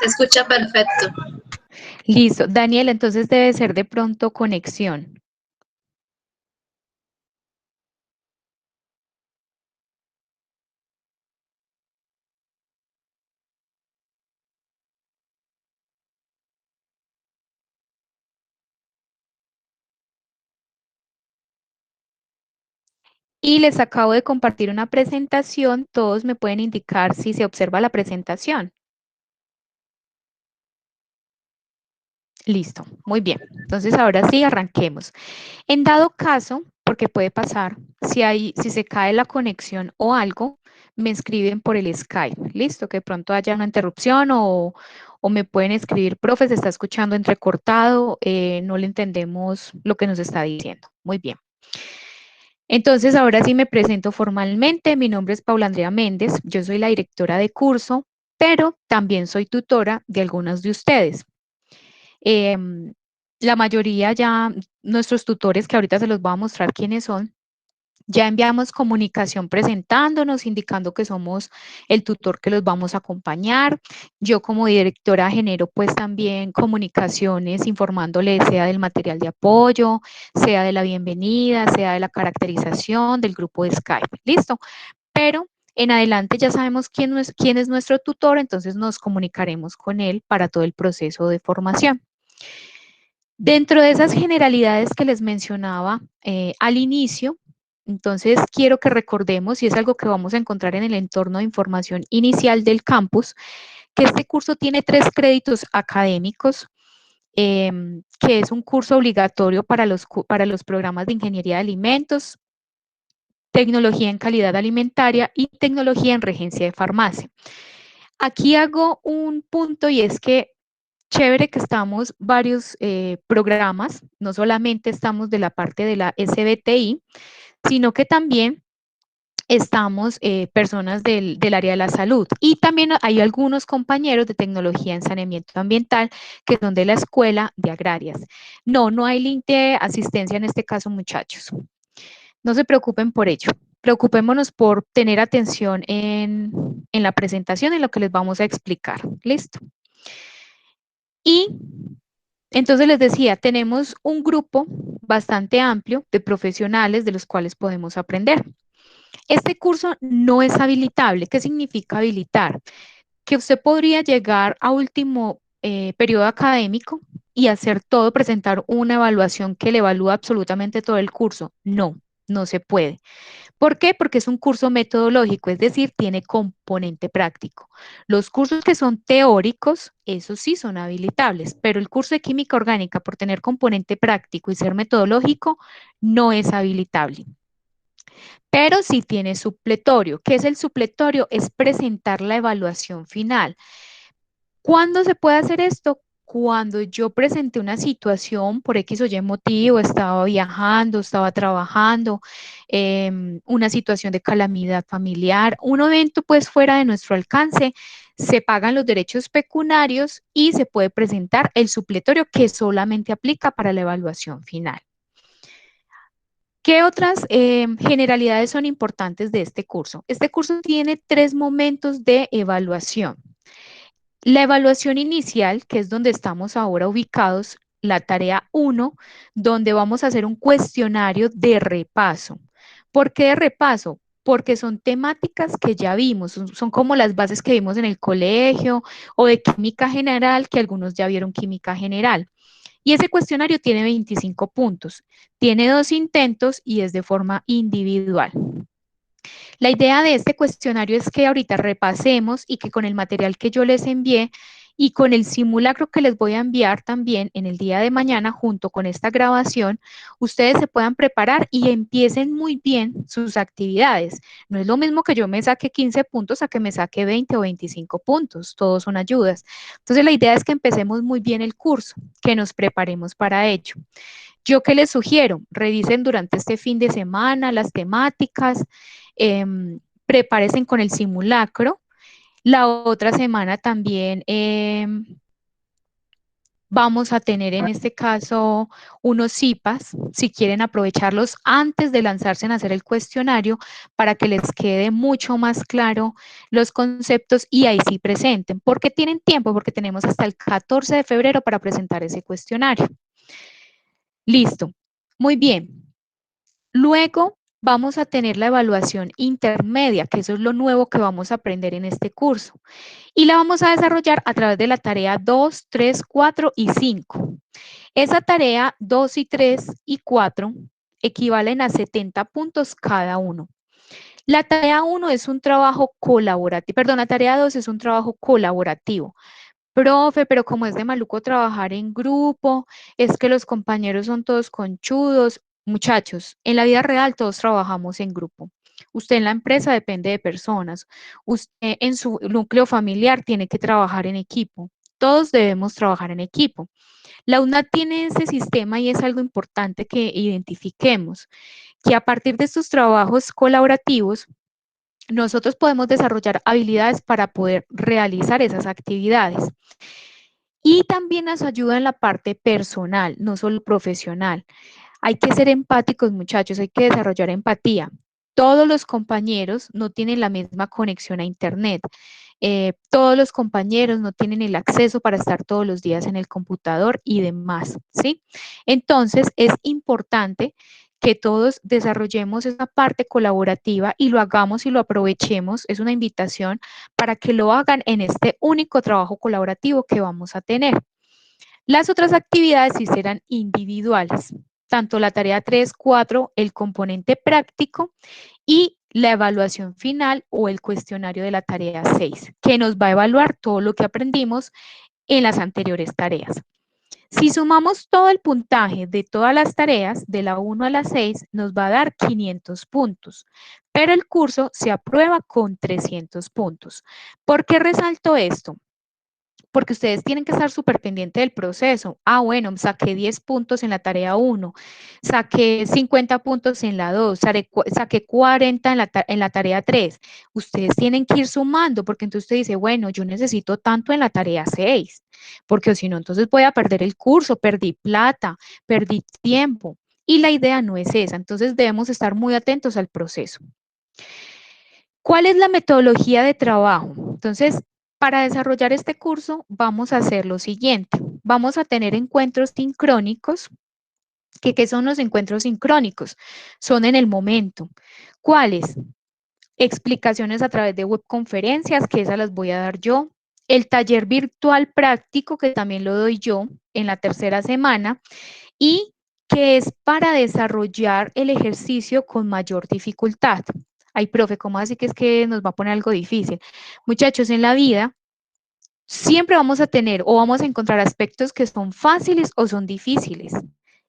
Se escucha perfecto. Listo. Daniel, entonces debe ser de pronto conexión. Y les acabo de compartir una presentación. Todos me pueden indicar si se observa la presentación. Listo, muy bien. Entonces ahora sí, arranquemos. En dado caso, porque puede pasar, si se cae la conexión o algo, me escriben por el Skype. Listo, que pronto haya una interrupción o me pueden escribir, profe, se está escuchando entrecortado, no le entendemos lo que nos está diciendo. Muy bien. Entonces, ahora sí me presento formalmente. Mi nombre es Paula Andrea Méndez. Yo soy la directora de curso, pero también soy tutora de algunos de ustedes. La mayoría ya, nuestros tutores, que ahorita se los voy a mostrar quiénes son, ya enviamos comunicación presentándonos, indicando que somos el tutor que los vamos a acompañar. Yo como directora genero pues también comunicaciones informándoles sea del material de apoyo, sea de la bienvenida, sea de la caracterización del grupo de Skype. ¿Listo? Pero en adelante ya sabemos quién es nuestro tutor, entonces nos comunicaremos con él para todo el proceso de formación. Dentro de esas generalidades que les mencionaba al inicio, entonces quiero que recordemos, y es algo que vamos a encontrar en el entorno de información inicial del campus, que este curso tiene 3 créditos académicos, que es un curso obligatorio para los programas de ingeniería de alimentos, tecnología en calidad alimentaria y tecnología en regencia de farmacia. Aquí hago un punto y es que chévere que estamos varios programas, no solamente estamos de la parte de la SBTI, sino que también estamos personas del área de la salud y también hay algunos compañeros de tecnología en saneamiento ambiental que son de la escuela de agrarias. No hay link de asistencia en este caso, muchachos. No se preocupen por ello. Preocupémonos por tener atención en la presentación, en lo que les vamos a explicar. ¿Listo? Y entonces les decía, tenemos un grupo bastante amplio de profesionales de los cuales podemos aprender. Este curso no es habilitable. ¿Qué significa habilitar? Que usted podría llegar a último periodo académico y hacer todo, presentar una evaluación que le evalúa absolutamente todo el curso. No se puede. ¿Por qué? Porque es un curso metodológico, es decir, tiene componente práctico. Los cursos que son teóricos, esos sí son habilitables, pero el curso de química orgánica, por tener componente práctico y ser metodológico, no es habilitable. Pero sí tiene supletorio. ¿Qué es el supletorio? Es presentar la evaluación final. ¿Cuándo se puede hacer esto? Cuando yo presenté una situación por X o Y motivo, estaba viajando, estaba trabajando, una situación de calamidad familiar, un evento pues fuera de nuestro alcance, se pagan los derechos pecuniarios y se puede presentar el supletorio que solamente aplica para la evaluación final. ¿Qué otras generalidades son importantes de este curso? Este curso tiene 3 momentos de evaluación. La evaluación inicial, que es donde estamos ahora ubicados, la tarea 1, donde vamos a hacer un cuestionario de repaso. ¿Por qué de repaso? Porque son temáticas que ya vimos, son como las bases que vimos en el colegio o de química general, que algunos ya vieron química general. Y ese cuestionario tiene 25 puntos, tiene 2 intentos y es de forma individual. La idea de este cuestionario es que ahorita repasemos y que con el material que yo les envié y con el simulacro que les voy a enviar también en el día de mañana junto con esta grabación, ustedes se puedan preparar y empiecen muy bien sus actividades. No es lo mismo que yo me saque 15 puntos a que me saque 20 o 25 puntos, todos son ayudas. Entonces la idea es que empecemos muy bien el curso, que nos preparemos para ello. ¿Yo qué les sugiero? Revisen durante este fin de semana las temáticas, prepárense con el simulacro. La otra semana también Vamos a tener en este caso unos CIPAS, si quieren aprovecharlos antes de lanzarse a hacer el cuestionario para que les quede mucho más claro los conceptos y ahí sí presenten. ¿Por qué tienen tiempo? Porque tenemos hasta el 14 de febrero para presentar ese cuestionario. Listo. Muy bien. Luego vamos a tener la evaluación intermedia, que eso es lo nuevo que vamos a aprender en este curso. Y la vamos a desarrollar a través de la tarea 2, 3, 4 y 5. Esa tarea 2 y 3 y 4 equivalen a 70 puntos cada uno. La tarea 1 es un trabajo colaborativo, perdón, la tarea 2 es un trabajo colaborativo. Profe, pero como es de maluco trabajar en grupo, es que los compañeros son todos conchudos. Muchachos, en la vida real todos trabajamos en grupo. Usted en la empresa depende de personas. Usted en su núcleo familiar tiene que trabajar en equipo. Todos debemos trabajar en equipo. La UNAD tiene ese sistema y es algo importante que identifiquemos, que a partir de estos trabajos colaborativos, nosotros podemos desarrollar habilidades para poder realizar esas actividades. Y también nos ayuda en la parte personal, no solo profesional. Hay que ser empáticos, muchachos, hay que desarrollar empatía. Todos los compañeros no tienen la misma conexión a Internet. Todos los compañeros no tienen el acceso para estar todos los días en el computador y demás, ¿sí? Entonces, es importante que todos desarrollemos esa parte colaborativa y lo hagamos y lo aprovechemos. Es una invitación para que lo hagan en este único trabajo colaborativo que vamos a tener. Las otras actividades sí serán individuales, tanto la tarea 3, 4, el componente práctico y la evaluación final o el cuestionario de la tarea 6, que nos va a evaluar todo lo que aprendimos en las anteriores tareas. Si sumamos todo el puntaje de todas las tareas, de la 1 a la 6, nos va a dar 500 puntos, pero el curso se aprueba con 300 puntos. ¿Por qué resalto esto? Porque ustedes tienen que estar súper pendientes del proceso. Ah, bueno, saqué 10 puntos en la tarea 1, saqué 50 puntos en la 2, saqué 40 en la tarea 3. Ustedes tienen que ir sumando, porque entonces usted dice, bueno, yo necesito tanto en la tarea 6, porque si no, entonces voy a perder el curso, perdí plata, perdí tiempo. Y la idea no es esa, entonces debemos estar muy atentos al proceso. ¿Cuál es la metodología de trabajo? Entonces, para desarrollar este curso vamos a hacer lo siguiente. Vamos a tener encuentros sincrónicos. ¿Qué son los encuentros sincrónicos? Son en el momento. ¿Cuáles? Explicaciones a través de webconferencias, que esas las voy a dar yo. El taller virtual práctico, que también lo doy yo en la tercera semana. Y que es para desarrollar el ejercicio con mayor dificultad. Ay, profe, ¿cómo así que es que nos va a poner algo difícil? Muchachos, en la vida siempre vamos a tener o vamos a encontrar aspectos que son fáciles o son difíciles.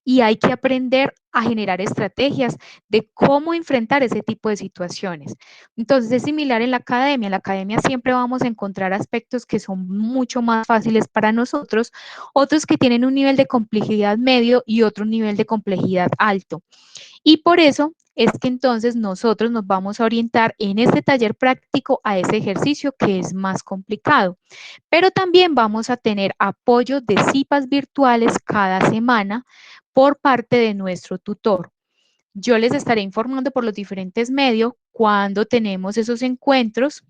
Y hay que aprender a generar estrategias de cómo enfrentar ese tipo de situaciones. Entonces es similar en la academia. En la academia siempre vamos a encontrar aspectos que son mucho más fáciles para nosotros, otros que tienen un nivel de complejidad medio y otro nivel de complejidad alto. Y por eso es que entonces nosotros nos vamos a orientar en este taller práctico a ese ejercicio que es más complicado. Pero también vamos a tener apoyo de CIPAS virtuales cada semana por parte de nuestro tutor. Yo les estaré informando por los diferentes medios cuando tenemos esos encuentros,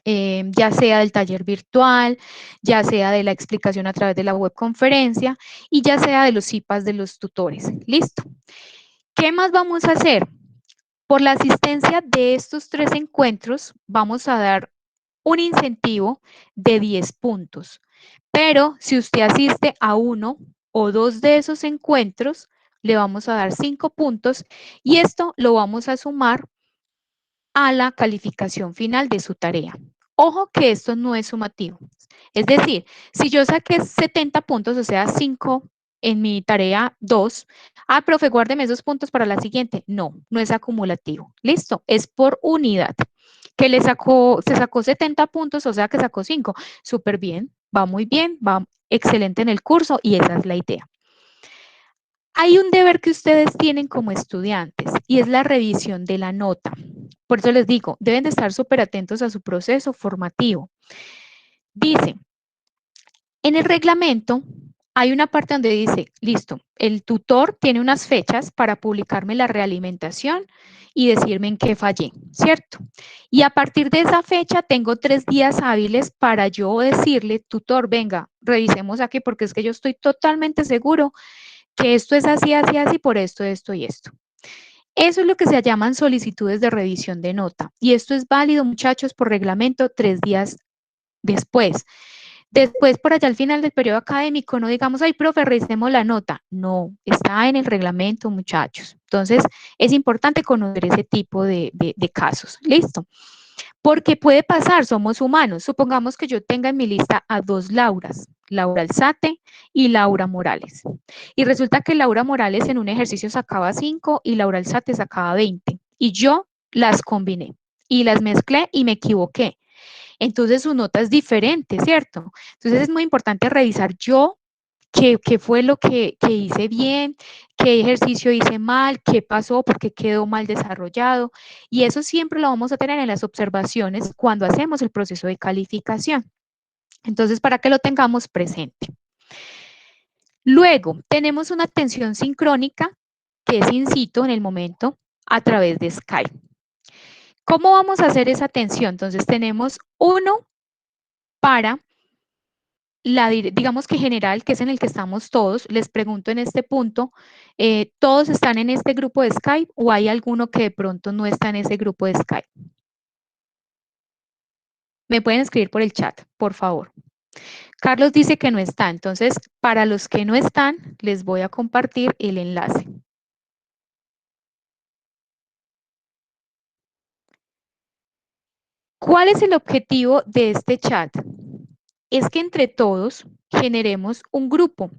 ya sea del taller virtual, ya sea de la explicación a través de la webconferencia y ya sea de los CIPAS de los tutores. Listo. ¿Qué más vamos a hacer? Por la asistencia de estos 3 encuentros, vamos a dar un incentivo de 10 puntos. Pero si usted asiste a 1 o 2 de esos encuentros, le vamos a dar 5 puntos y esto lo vamos a sumar a la calificación final de su tarea. Ojo que esto no es sumativo. Es decir, si yo saqué 70 puntos, o sea, 5 en mi tarea 2, profe, guárdeme esos puntos para la siguiente. No, no es acumulativo. Listo, es por unidad. Que se sacó 70 puntos, o sea que sacó 5. Súper bien, va muy bien, va excelente en el curso y esa es la idea. Hay un deber que ustedes tienen como estudiantes y es la revisión de la nota. Por eso les digo, deben de estar súper atentos a su proceso formativo. Dice, en el reglamento hay una parte donde dice, listo, el tutor tiene unas fechas para publicarme la realimentación y decirme en qué fallé, ¿cierto? Y a partir de esa fecha tengo 3 días hábiles para yo decirle, tutor, venga, revisemos aquí porque es que yo estoy totalmente seguro que esto es así, así, así, por esto y esto. Eso es lo que se llaman solicitudes de revisión de nota. Y esto es válido, muchachos, por reglamento 3 días después. Después, por allá al final del periodo académico, no digamos, ay, profe, revisemos la nota. No, está en el reglamento, muchachos. Entonces, es importante conocer ese tipo de casos. ¿Listo? Porque puede pasar, somos humanos. Supongamos que yo tenga en mi lista a 2 Lauras, Laura Alzate y Laura Morales. Y resulta que Laura Morales en un ejercicio sacaba 5 y Laura Alzate sacaba 20. Y yo las combiné y las mezclé y me equivoqué. Entonces su nota es diferente, ¿cierto? Entonces es muy importante revisar yo qué fue lo que hice bien, qué ejercicio hice mal, qué pasó, por qué quedó mal desarrollado. Y eso siempre lo vamos a tener en las observaciones cuando hacemos el proceso de calificación. Entonces, para que lo tengamos presente. Luego, tenemos una atención sincrónica que es in situ en el momento a través de Skype. ¿Cómo vamos a hacer esa atención? Entonces, tenemos uno para digamos que general, que es en el que estamos todos. Les pregunto en este punto, ¿todos están en este grupo de Skype o hay alguno que de pronto no está en ese grupo de Skype? Me pueden escribir por el chat, por favor. Carlos dice que no está, entonces para los que no están, les voy a compartir el enlace. ¿Cuál es el objetivo de este chat? Es que entre todos generemos un grupo.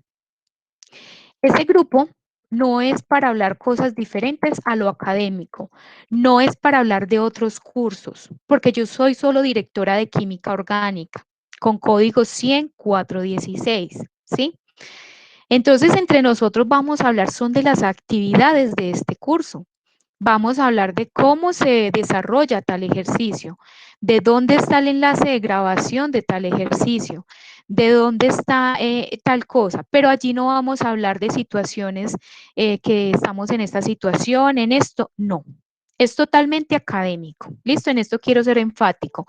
Ese grupo no es para hablar cosas diferentes a lo académico, no es para hablar de otros cursos, porque yo soy solo directora de química orgánica, con código 100.416, ¿sí? Entonces, entre nosotros vamos a hablar son de las actividades de este curso. Vamos a hablar de cómo se desarrolla tal ejercicio, de dónde está el enlace de grabación de tal ejercicio, de dónde está tal cosa, pero allí no vamos a hablar de situaciones que estamos en esta situación, en esto, no. Es totalmente académico. Listo, en esto quiero ser enfático.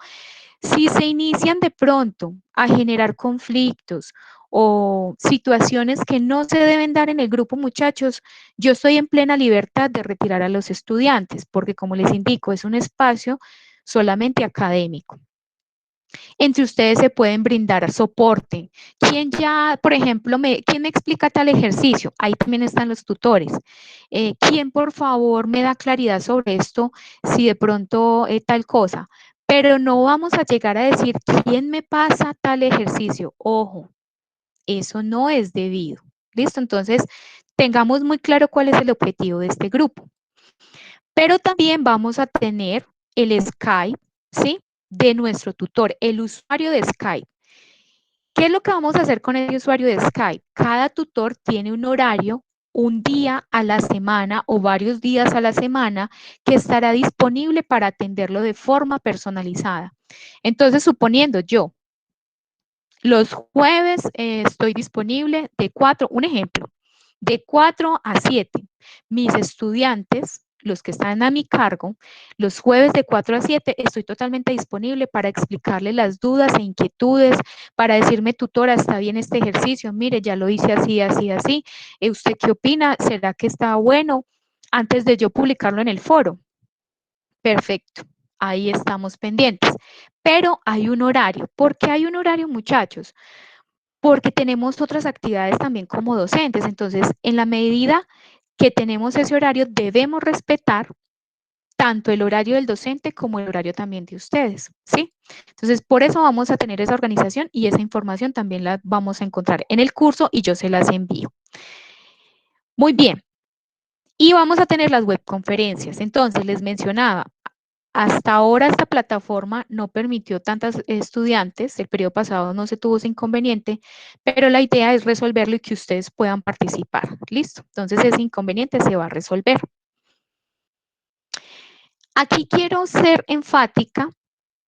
Si se inician de pronto a generar conflictos o situaciones que no se deben dar en el grupo, muchachos, yo estoy en plena libertad de retirar a los estudiantes, porque como les indico, es un espacio solamente académico. Entre ustedes se pueden brindar soporte. ¿Quién ya, por ejemplo, quién me explica tal ejercicio? Ahí también están los tutores. ¿Quién, por favor, me da claridad sobre esto si de pronto tal cosa? Pero no vamos a llegar a decir quién me pasa tal ejercicio. Ojo, eso no es debido. ¿Listo? Entonces, tengamos muy claro cuál es el objetivo de este grupo. Pero también vamos a tener el Skype, ¿sí? De nuestro tutor, el usuario de Skype. ¿Qué es lo que vamos a hacer con el usuario de Skype? Cada tutor tiene un horario, un día a la semana o varios días a la semana que estará disponible para atenderlo de forma personalizada. Entonces, suponiendo yo, los jueves estoy disponible de 4, un ejemplo, de 4 a 7. Mis estudiantes, los que están a mi cargo, los jueves de 4 a 7 estoy totalmente disponible para explicarle las dudas e inquietudes, para decirme, tutora, está bien este ejercicio, mire, ya lo hice así, así, así. ¿Usted qué opina? ¿Será que está bueno? Antes de yo publicarlo en el foro. Perfecto, ahí estamos pendientes. Pero hay un horario. ¿Por qué hay un horario, muchachos? Porque tenemos otras actividades también como docentes. Entonces, en la medida que tenemos ese horario, debemos respetar tanto el horario del docente como el horario también de ustedes, ¿sí? Entonces, por eso vamos a tener esa organización y esa información también la vamos a encontrar en el curso y yo se las envío. Muy bien. Y vamos a tener las webconferencias. Entonces, les mencionaba, hasta ahora esta plataforma no permitió tantos estudiantes, el periodo pasado no se tuvo ese inconveniente, pero la idea es resolverlo y que ustedes puedan participar. ¿Listo? Entonces ese inconveniente se va a resolver. Aquí quiero ser enfática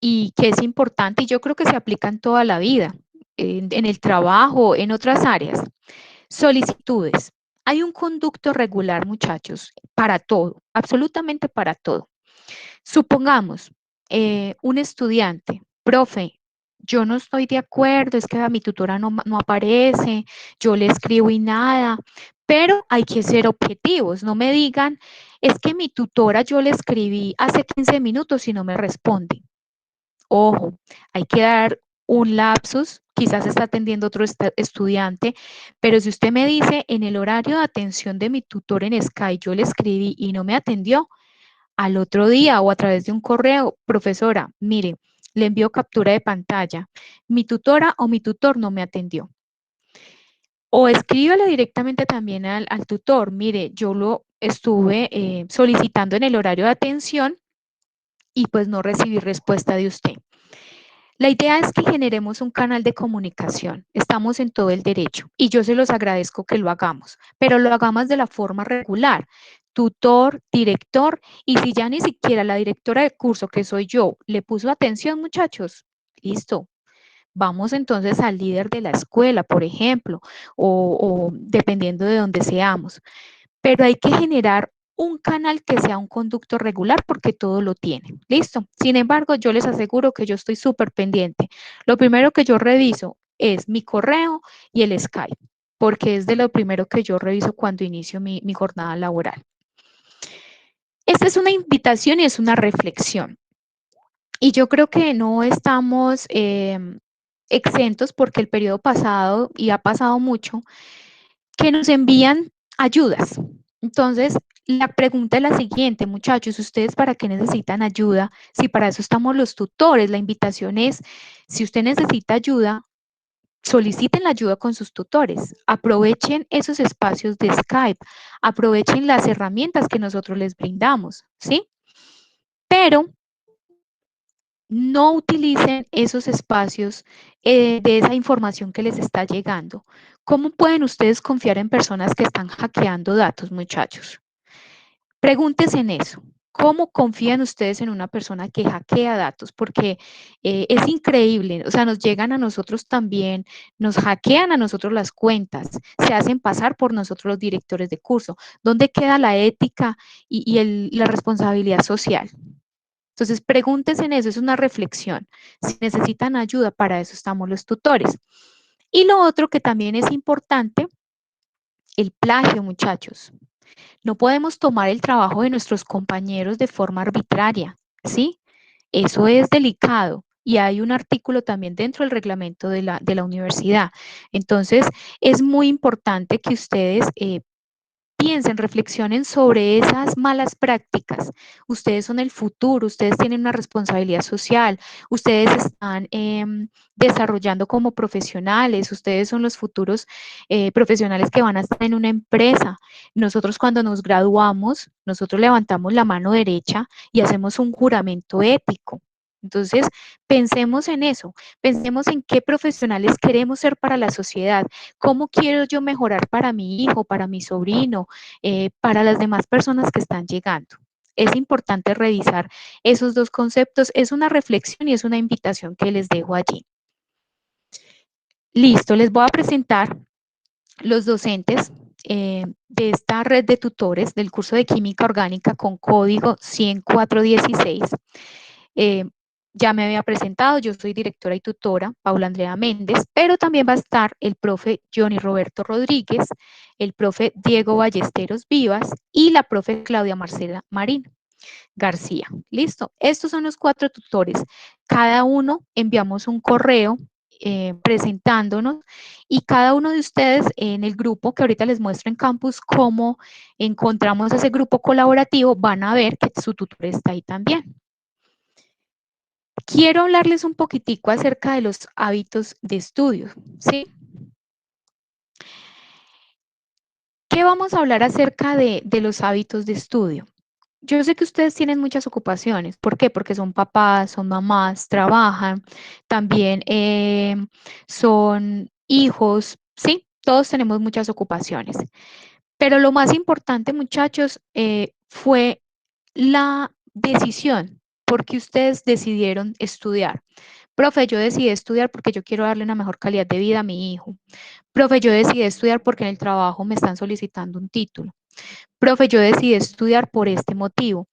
y que es importante y yo creo que se aplica en toda la vida. en el trabajo, en otras áreas. Solicitudes. Hay un conducto regular, muchachos, para todo, absolutamente para todo. Supongamos, un estudiante, profe, yo no estoy de acuerdo, es que a mi tutora no aparece, yo le escribo y nada, pero hay que ser objetivos, no me digan, es que mi tutora yo le escribí hace 15 minutos y no me responde. Ojo, hay que dar un lapsus, quizás está atendiendo otro estudiante, pero si usted me dice en el horario de atención de mi tutor en Skype, yo le escribí y no me atendió, al otro día o a través de un correo, profesora, mire, le envío captura de pantalla, mi tutora o mi tutor no me atendió. O escríbale directamente también al tutor, mire, yo lo estuve solicitando en el horario de atención y pues no recibí respuesta de usted. La idea es que generemos un canal de comunicación. Estamos en todo el derecho y yo se los agradezco que lo hagamos, pero lo hagamos de la forma regular. Tutor, director, y si ya ni siquiera la directora de curso, que soy yo, le puso atención, muchachos, listo. Vamos entonces al líder de la escuela, por ejemplo, o dependiendo de donde seamos, pero hay que generar un canal que sea un conducto regular porque todo lo tiene. Listo. Sin embargo, yo les aseguro que yo estoy súper pendiente. Lo primero que yo reviso es mi correo y el Skype, porque es de lo primero que yo reviso cuando inicio mi jornada laboral. Esta es una invitación y es una reflexión. Y yo creo que no estamos exentos porque el periodo pasado, y ha pasado mucho, que nos envían ayudas. Entonces, la pregunta es la siguiente, muchachos, ¿ustedes para qué necesitan ayuda? Si para eso estamos los tutores, la invitación es, si usted necesita ayuda, soliciten la ayuda con sus tutores, aprovechen esos espacios de Skype, aprovechen las herramientas que nosotros les brindamos, ¿sí? Pero no utilicen esos espacios de esa información que les está llegando. ¿Cómo pueden ustedes confiar en personas que están hackeando datos, muchachos? Pregúntense en eso. ¿Cómo confían ustedes en una persona que hackea datos? Porque es increíble, o sea, nos llegan a nosotros también, nos hackean a nosotros las cuentas, se hacen pasar por nosotros los directores de curso. ¿Dónde queda la ética y la responsabilidad social? Entonces, pregúntense en eso, es una reflexión. Si necesitan ayuda, para eso estamos los tutores. Y lo otro que también es importante, el plagio, muchachos. No podemos tomar el trabajo de nuestros compañeros de forma arbitraria, ¿sí? Eso es delicado. Y hay un artículo también dentro del reglamento de la universidad. Entonces, es muy importante que ustedes piensen, reflexionen sobre esas malas prácticas. Ustedes son el futuro, ustedes tienen una responsabilidad social, ustedes están desarrollando como profesionales, ustedes son los futuros profesionales que van a estar en una empresa. Nosotros cuando nos graduamos, nosotros levantamos la mano derecha y hacemos un juramento ético. Entonces, pensemos en eso, pensemos en qué profesionales queremos ser para la sociedad, cómo quiero yo mejorar para mi hijo, para mi sobrino, para las demás personas que están llegando. Es importante revisar esos dos conceptos. Es una reflexión y es una invitación que les dejo allí. Listo, les voy a presentar los docentes de esta red de tutores del curso de química orgánica con código 10416. Eh, ya me había presentado, yo soy directora y tutora, Paula Andrea Méndez, pero también va a estar el profe Johnny Roberto Rodríguez, el profe Diego Ballesteros Vivas y la profe Claudia Marcela Marín García. Listo, estos son los 4 tutores. Cada uno enviamos un correo presentándonos y cada uno de ustedes en el grupo que ahorita les muestro en campus cómo encontramos ese grupo colaborativo, van a ver que su tutor está ahí también. Quiero hablarles un poquitico acerca de los hábitos de estudio, ¿sí? ¿Qué vamos a hablar acerca de los hábitos de estudio? Yo sé que ustedes tienen muchas ocupaciones. ¿Por qué? Porque son papás, son mamás, trabajan, también son hijos, ¿sí? Todos tenemos muchas ocupaciones. Pero lo más importante, muchachos, fue la decisión, porque ustedes decidieron estudiar. Profe, yo decidí estudiar porque yo quiero darle una mejor calidad de vida a mi hijo. Profe, yo decidí estudiar porque en el trabajo me están solicitando un título. Profe, yo decidí estudiar por este motivo.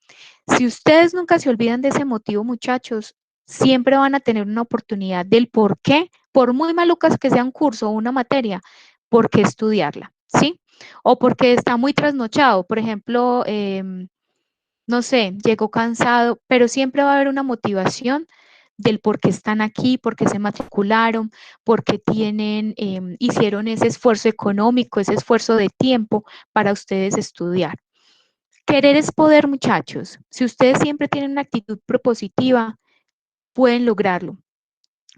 Si ustedes nunca se olvidan de ese motivo, muchachos, siempre van a tener una oportunidad del por qué, por muy malucas que sea un curso o una materia, por qué estudiarla, ¿sí? O porque está muy trasnochado, por ejemplo, no sé, llegó cansado, pero siempre va a haber una motivación del por qué están aquí, por qué se matricularon, por qué hicieron ese esfuerzo económico, ese esfuerzo de tiempo para ustedes estudiar. Querer es poder, muchachos. Si ustedes siempre tienen una actitud propositiva, pueden lograrlo.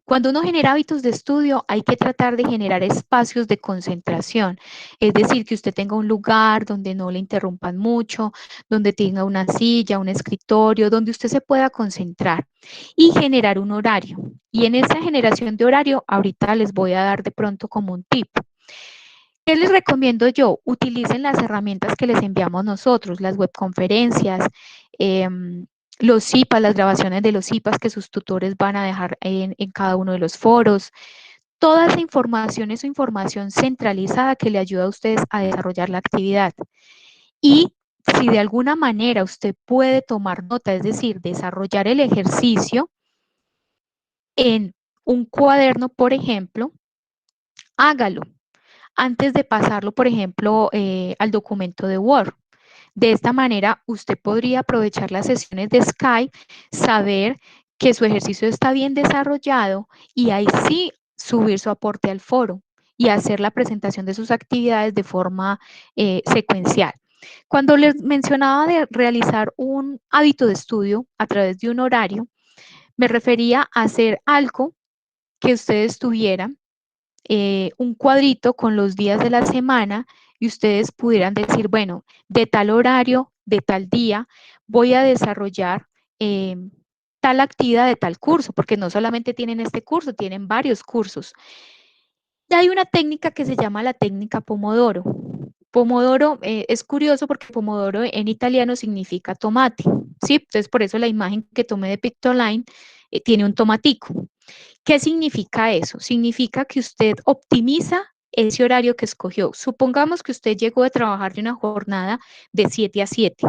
Cuando uno genera hábitos de estudio, hay que tratar de generar espacios de concentración, es decir, que usted tenga un lugar donde no le interrumpan mucho, donde tenga una silla, un escritorio, donde usted se pueda concentrar y generar un horario. Y en esa generación de horario, ahorita les voy a dar de pronto como un tip. ¿Qué les recomiendo yo? Utilicen las herramientas que les enviamos nosotros, las webconferencias, eh, los IPAs, las grabaciones de los IPAs que sus tutores van a dejar en cada uno de los foros. Toda esa información es información centralizada que le ayuda a ustedes a desarrollar la actividad. Y si de alguna manera usted puede tomar nota, es decir, desarrollar el ejercicio en un cuaderno, por ejemplo, hágalo antes de pasarlo, por ejemplo, al documento de Word. De esta manera, usted podría aprovechar las sesiones de Skype, saber que su ejercicio está bien desarrollado y ahí sí subir su aporte al foro y hacer la presentación de sus actividades de forma secuencial. Cuando les mencionaba de realizar un hábito de estudio a través de un horario, me refería a hacer algo que ustedes tuvieran un cuadrito con los días de la semana y ustedes pudieran decir, bueno, de tal horario, de tal día, voy a desarrollar tal actividad de tal curso, porque no solamente tienen este curso, tienen varios cursos. Y hay una técnica que se llama la técnica Pomodoro. Pomodoro es curioso porque Pomodoro en italiano significa tomate, ¿sí? Entonces, por eso la imagen que tomé de Pictoline tiene un tomatico. ¿Qué significa eso? Significa que usted optimiza ese horario que escogió. Supongamos que usted llegó a trabajar de una jornada de 7 a 7.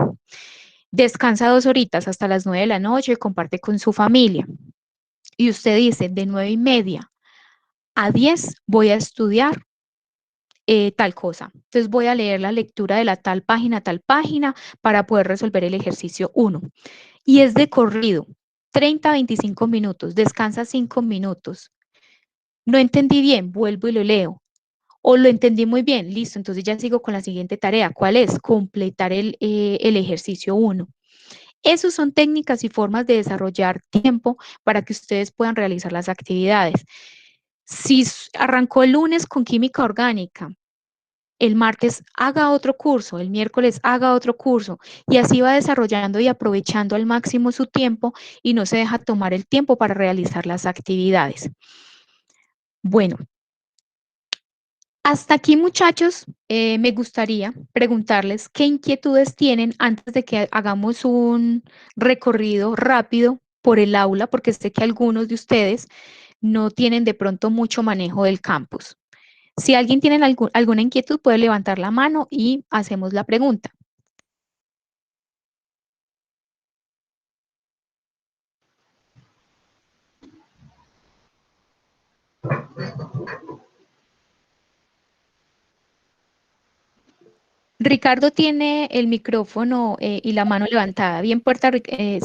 Descansa 2 horitas hasta las 9 de la noche, comparte con su familia. Y usted dice, de 9:30 a 10 voy a estudiar tal cosa. Entonces voy a leer la lectura de la tal página para poder resolver el ejercicio 1. Y es de corrido, 30 a 25 minutos, descansa 5 minutos. No entendí bien, vuelvo y lo leo. O lo entendí muy bien, listo, entonces ya sigo con la siguiente tarea. ¿Cuál es? Completar el ejercicio 1. Esas son técnicas y formas de desarrollar tiempo para que ustedes puedan realizar las actividades. Si arrancó el lunes con química orgánica, el martes haga otro curso, el miércoles haga otro curso y así va desarrollando y aprovechando al máximo su tiempo y no se deja tomar el tiempo para realizar las actividades. Bueno, hasta aquí, muchachos, me gustaría preguntarles qué inquietudes tienen antes de que hagamos un recorrido rápido por el aula, porque sé que algunos de ustedes no tienen de pronto mucho manejo del campus. Si alguien tiene alguna inquietud, puede levantar la mano y hacemos la pregunta. Ricardo tiene el micrófono y la mano levantada. Bien puerta,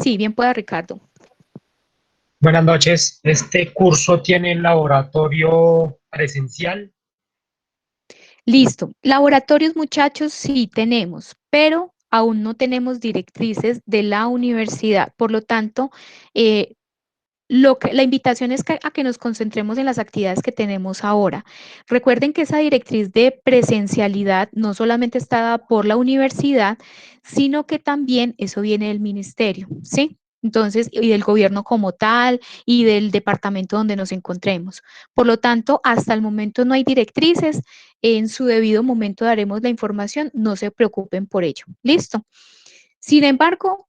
sí, bien pueda Ricardo. Buenas noches. ¿Este curso tiene laboratorio presencial? Listo. Laboratorios, muchachos, sí tenemos, pero aún no tenemos directrices de la universidad. Por lo tanto, eh, la invitación es a que nos concentremos en las actividades que tenemos ahora. Recuerden que esa directriz de presencialidad no solamente está dada por la universidad, sino que también eso viene del ministerio, ¿sí? Entonces, y del gobierno como tal y del departamento donde nos encontremos. Por lo tanto, hasta el momento no hay directrices. En su debido momento daremos la información. No se preocupen por ello. ¿Listo? Sin embargo,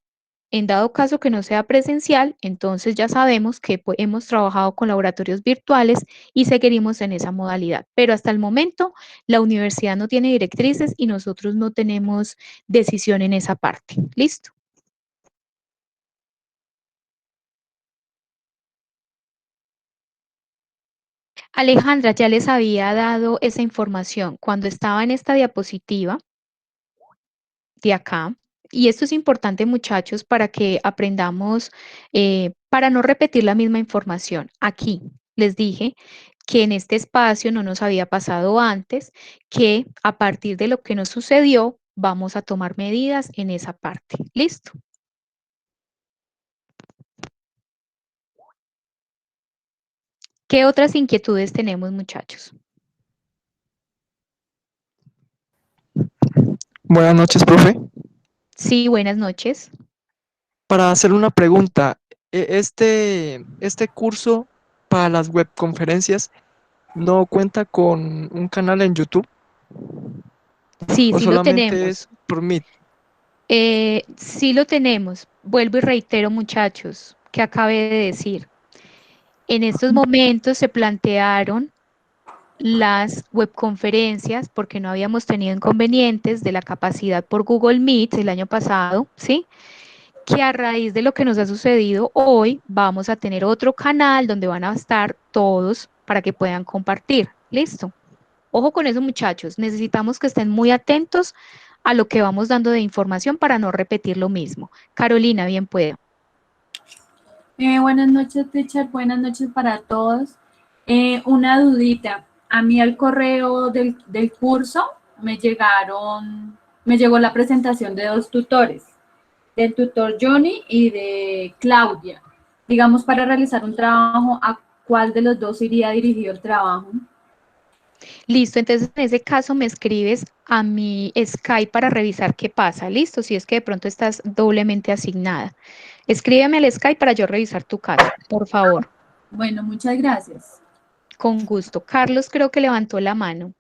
En dado caso que no sea presencial, entonces ya sabemos que hemos trabajado con laboratorios virtuales y seguiremos en esa modalidad. Pero hasta el momento, la universidad no tiene directrices y nosotros no tenemos decisión en esa parte. ¿Listo? Alejandra ya les había dado esa información cuando estaba en esta diapositiva de acá. Y esto es importante, muchachos, para que aprendamos, para no repetir la misma información. Aquí les dije que en este espacio no nos había pasado antes, que a partir de lo que nos sucedió, vamos a tomar medidas en esa parte. ¿Listo? ¿Qué otras inquietudes tenemos, muchachos? Buenas noches, profe. Sí, buenas noches. Para hacer una pregunta, este curso para las webconferencias no cuenta con un canal en YouTube Sí, o sí lo solamente tenemos. es por Meet. Sí lo tenemos. Vuelvo y reitero, muchachos, que acabé de decir. En estos momentos se plantearon las webconferencias porque no habíamos tenido inconvenientes de la capacidad por Google Meet el año pasado, ¿sí? Que a raíz de lo que nos ha sucedido hoy, vamos a tener otro canal donde van a estar todos para que puedan compartir. ¿Listo? Ojo con eso, muchachos. Necesitamos que estén muy atentos a lo que vamos dando de información para no repetir lo mismo. Carolina, bien puedo. Buenas noches, teacher. Buenas noches para todos. Una dudita. A mí al correo del curso me llegó la presentación de dos tutores, del tutor Johnny y de Claudia. Digamos, para realizar un trabajo, ¿a cuál de los dos iría dirigido el trabajo? Listo, entonces en ese caso me escribes a mi Skype para revisar qué pasa. Listo, si es que de pronto estás doblemente asignada. Escríbeme al Skype para yo revisar tu caso, por favor. Bueno, muchas gracias. Con gusto. Carlos creo que levantó la mano.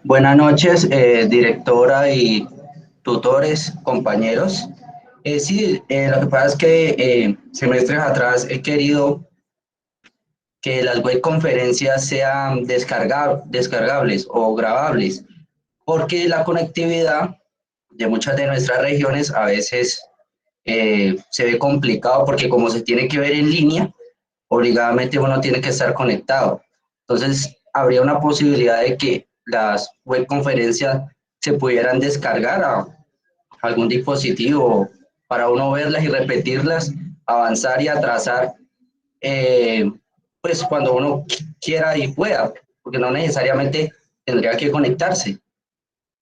Buenas noches, directora y tutores, compañeros. Sí, lo que pasa es que semestres atrás he querido que las web conferencias sean descargables o grabables, porque la conectividad de muchas de nuestras regiones a veces se ve complicado porque como se tiene que ver en línea, obligadamente uno tiene que estar conectado. Entonces, habría una posibilidad de que las web conferencias se pudieran descargar a algún dispositivo para uno verlas y repetirlas, avanzar y atrasar, eh, pues cuando uno quiera y pueda, porque no necesariamente tendría que conectarse.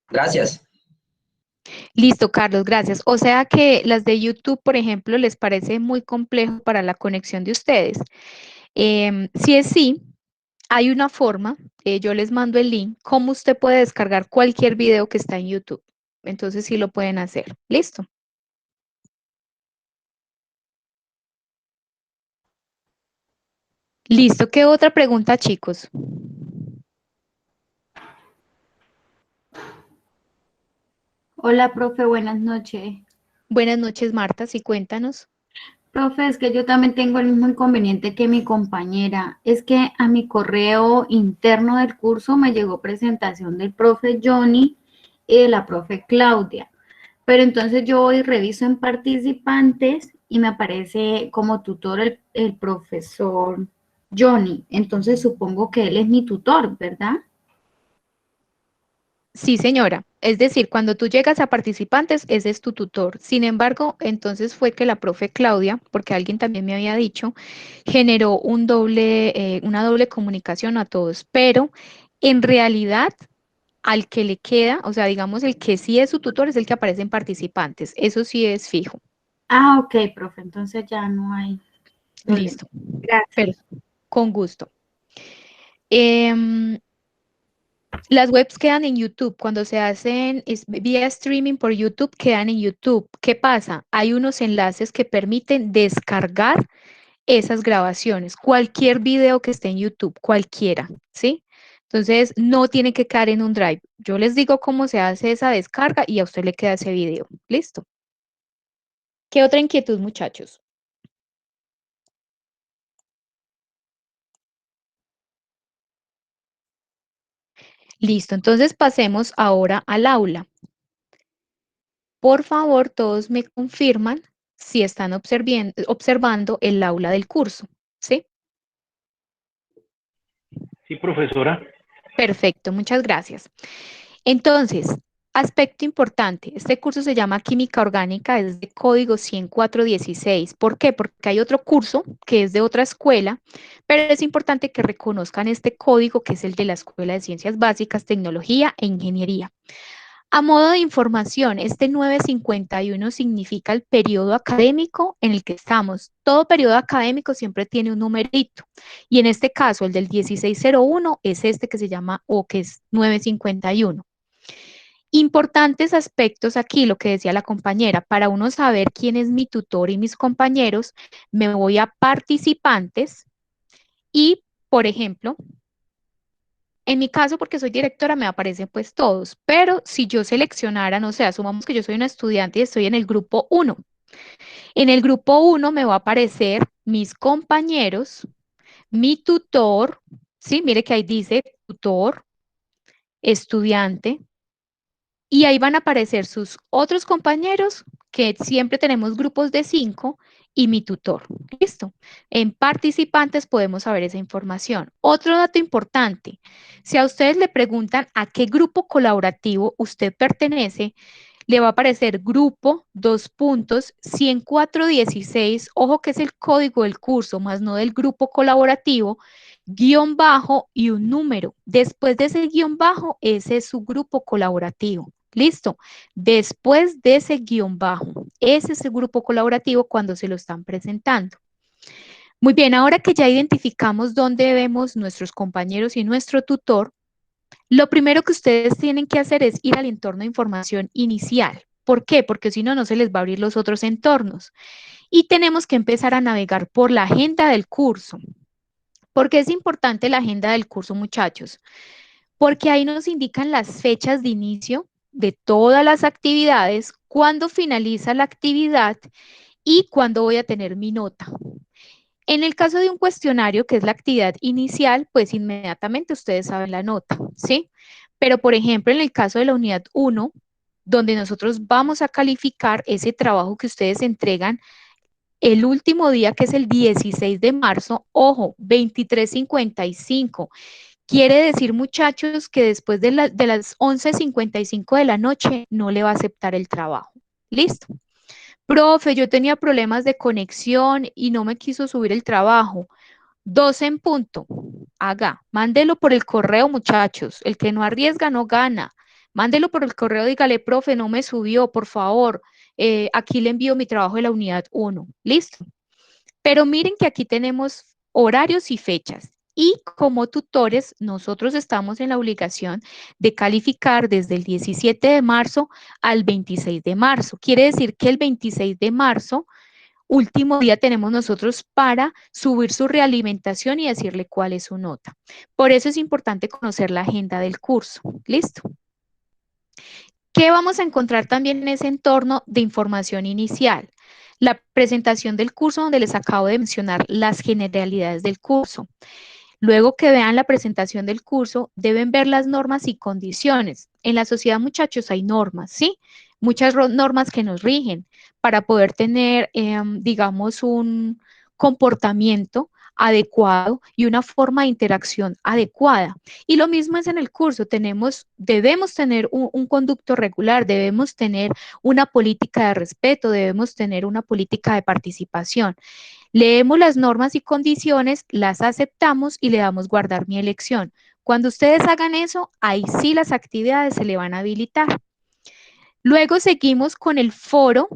Gracias. Listo, Carlos, gracias. O sea que las de YouTube, por ejemplo, les parece muy complejo para la conexión de ustedes. Si es sí, hay una forma, yo les mando el link, cómo usted puede descargar cualquier video que está en YouTube. Entonces sí lo pueden hacer. Listo. Listo. ¿Qué otra pregunta, chicos? Hola, profe, buenas noches. Buenas noches, Marta. Sí, cuéntanos. Profe, es que yo también tengo el mismo inconveniente que mi compañera. Es que a mi correo interno del curso me llegó presentación del profe Johnny y de la profe Claudia. Pero entonces yo voy y reviso en participantes y me aparece como tutor el profesor Johnny. Entonces supongo que él es mi tutor, ¿verdad? Sí, señora. Es decir, cuando tú llegas a participantes, ese es tu tutor. Sin embargo, entonces fue que la profe Claudia, porque alguien también me había dicho, generó una doble comunicación a todos, pero en realidad al que le queda, o sea, digamos, el que sí es su tutor es el que aparece en participantes. Eso sí es fijo. Ah, ok, profe, entonces ya no hay problema. Listo. Pero Gracias. con gusto. Em, Las webs quedan en YouTube. Cuando se hacen vía streaming por YouTube, quedan en YouTube. ¿Qué pasa? Hay unos enlaces que permiten descargar esas grabaciones. Cualquier video que esté en YouTube, cualquiera, ¿sí? Entonces, no tiene que quedar en un drive. Yo les digo cómo se hace esa descarga y a usted le queda ese video. ¿Listo? ¿Qué otra inquietud, muchachos? Listo, entonces pasemos ahora al aula. Por favor, todos me confirman si están observando el aula del curso, ¿sí? Sí, profesora. Perfecto, muchas gracias. Entonces, aspecto importante, este curso se llama Química Orgánica, es de código 10416. ¿Por qué? Porque hay otro curso que es de otra escuela, pero es importante que reconozcan este código que es el de la Escuela de Ciencias Básicas, Tecnología e Ingeniería. A modo de información, este 951 significa el periodo académico en el que estamos. Todo periodo académico siempre tiene un numerito y en este caso el del 1601 es este que se llama o que es 951. Importantes aspectos aquí, lo que decía la compañera, para uno saber quién es mi tutor y mis compañeros, me voy a participantes y, por ejemplo, en mi caso, porque soy directora, me aparecen pues todos, pero si yo seleccionara, no sé, asumamos que yo soy una estudiante y estoy en el grupo 1. En el grupo 1 me va a aparecer mis compañeros, mi tutor, ¿sí? Mire que ahí dice tutor, estudiante, y ahí van a aparecer sus otros compañeros, que siempre tenemos grupos de 5, y mi tutor. ¿Listo? En participantes podemos saber esa información. Otro dato importante, si a ustedes le preguntan a qué grupo colaborativo usted pertenece, le va a aparecer grupo, 10416, ojo que es el código del curso, más no del grupo colaborativo, guión bajo y un número. Después de ese guión bajo, ese es su grupo colaborativo. Listo. Después de ese guión bajo, ese es el grupo colaborativo cuando se lo están presentando. Muy bien, ahora que ya identificamos dónde vemos nuestros compañeros y nuestro tutor, lo primero que ustedes tienen que hacer es ir al entorno de información inicial. ¿Por qué? Porque si no, no se les va a abrir los otros entornos. Y tenemos que empezar a navegar por la agenda del curso. ¿Por qué es importante la agenda del curso, muchachos? Porque ahí nos indican las fechas de inicio de todas las actividades, cuándo finaliza la actividad y cuándo voy a tener mi nota. En el caso de un cuestionario, que es la actividad inicial, pues inmediatamente ustedes saben la nota, ¿sí? Pero, por ejemplo, en el caso de la unidad 1, donde nosotros vamos a calificar ese trabajo que ustedes entregan el último día, que es el 16 de marzo, ojo, 23:55. Quiere decir, muchachos, que después de las 11:55 de la noche no le va a aceptar el trabajo. ¿Listo? Profe, yo tenía problemas de conexión y no me quiso subir el trabajo. 12 en punto. Haga, mándelo por el correo, muchachos. El que no arriesga no gana. Mándelo por el correo, dígale, profe, no me subió, por favor. Aquí le envío mi trabajo de la unidad 1. ¿Listo? Pero miren que aquí tenemos horarios y fechas. Y como tutores, nosotros estamos en la obligación de calificar desde el 17 de marzo al 26 de marzo. Quiere decir que el 26 de marzo, último día, tenemos nosotros para subir su realimentación y decirle cuál es su nota. Por eso es importante conocer la agenda del curso. ¿Listo? ¿Qué vamos a encontrar también en ese entorno de información inicial? La presentación del curso, donde les acabo de mencionar las generalidades del curso. Luego que vean la presentación del curso, deben ver las normas y condiciones. En la sociedad, muchachos, hay normas, ¿sí? Muchas normas que nos rigen para poder tener, digamos, un comportamiento adecuado y una forma de interacción adecuada. Y lo mismo es en el curso, debemos tener un conducto regular, debemos tener una política de respeto, debemos tener una política de participación. Leemos las normas y condiciones, las aceptamos y le damos guardar mi elección. Cuando ustedes hagan eso, ahí sí las actividades se le van a habilitar. Luego seguimos con el foro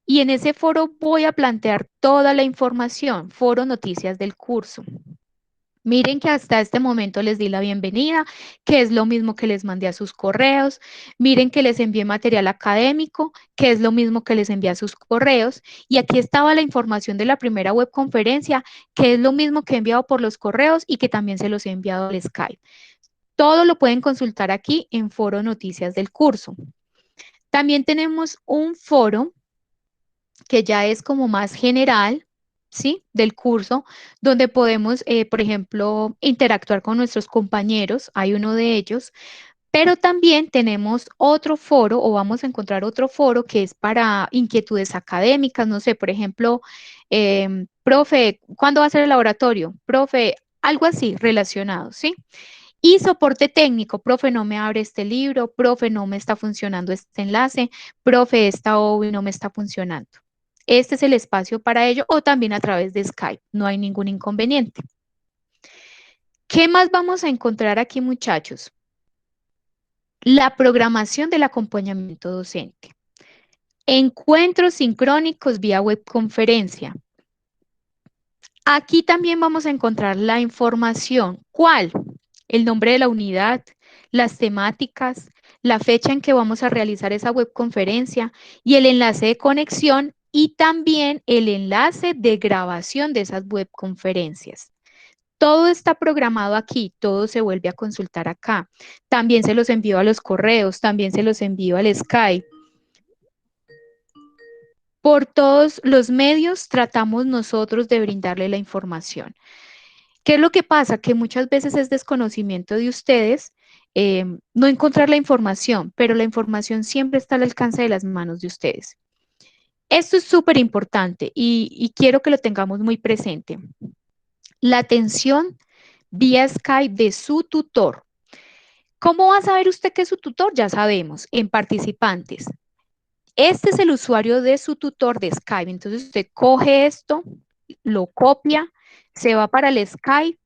y en ese foro voy a plantear toda la información, foro noticias del curso. Miren que hasta este momento les di la bienvenida, que es lo mismo que les mandé a sus correos. Miren que les envié material académico, que es lo mismo que les envié a sus correos. Y aquí estaba la información de la primera webconferencia, que es lo mismo que he enviado por los correos y que también se los he enviado al Skype. Todo lo pueden consultar aquí en Foro Noticias del curso. También tenemos un foro que ya es como más general, ¿sí? Del curso, donde podemos, por ejemplo, interactuar con nuestros compañeros, hay uno de ellos, pero también tenemos otro foro o vamos a encontrar otro foro que es para inquietudes académicas, no sé, por ejemplo, profe, ¿cuándo va a ser el laboratorio? Profe, algo así relacionado, ¿sí? Y soporte técnico, profe, no me abre este libro, profe, no me está funcionando este enlace, profe, esta OBI no me está funcionando. Este es el espacio para ello o también a través de Skype, no hay ningún inconveniente. ¿Qué más vamos a encontrar aquí, muchachos? La programación del acompañamiento docente. Encuentros sincrónicos vía webconferencia. Aquí también vamos a encontrar la información. ¿Cuál? El nombre de la unidad, las temáticas, la fecha en que vamos a realizar esa webconferencia y el enlace de conexión y también el enlace de grabación de esas webconferencias. Todo está programado aquí, todo se vuelve a consultar acá. También se los envío a los correos, también se los envío al Skype. Por todos los medios tratamos nosotros de brindarle la información. ¿Qué es lo que pasa? Que muchas veces es desconocimiento de ustedes, no encontrar la información, pero la información siempre está al alcance de las manos de ustedes. Esto es súper importante y quiero que lo tengamos muy presente. La atención vía Skype de su tutor. ¿Cómo va a saber usted que es su tutor? Ya sabemos, en participantes. Este es el usuario de su tutor de Skype. Entonces usted coge esto, lo copia, se va para el Skype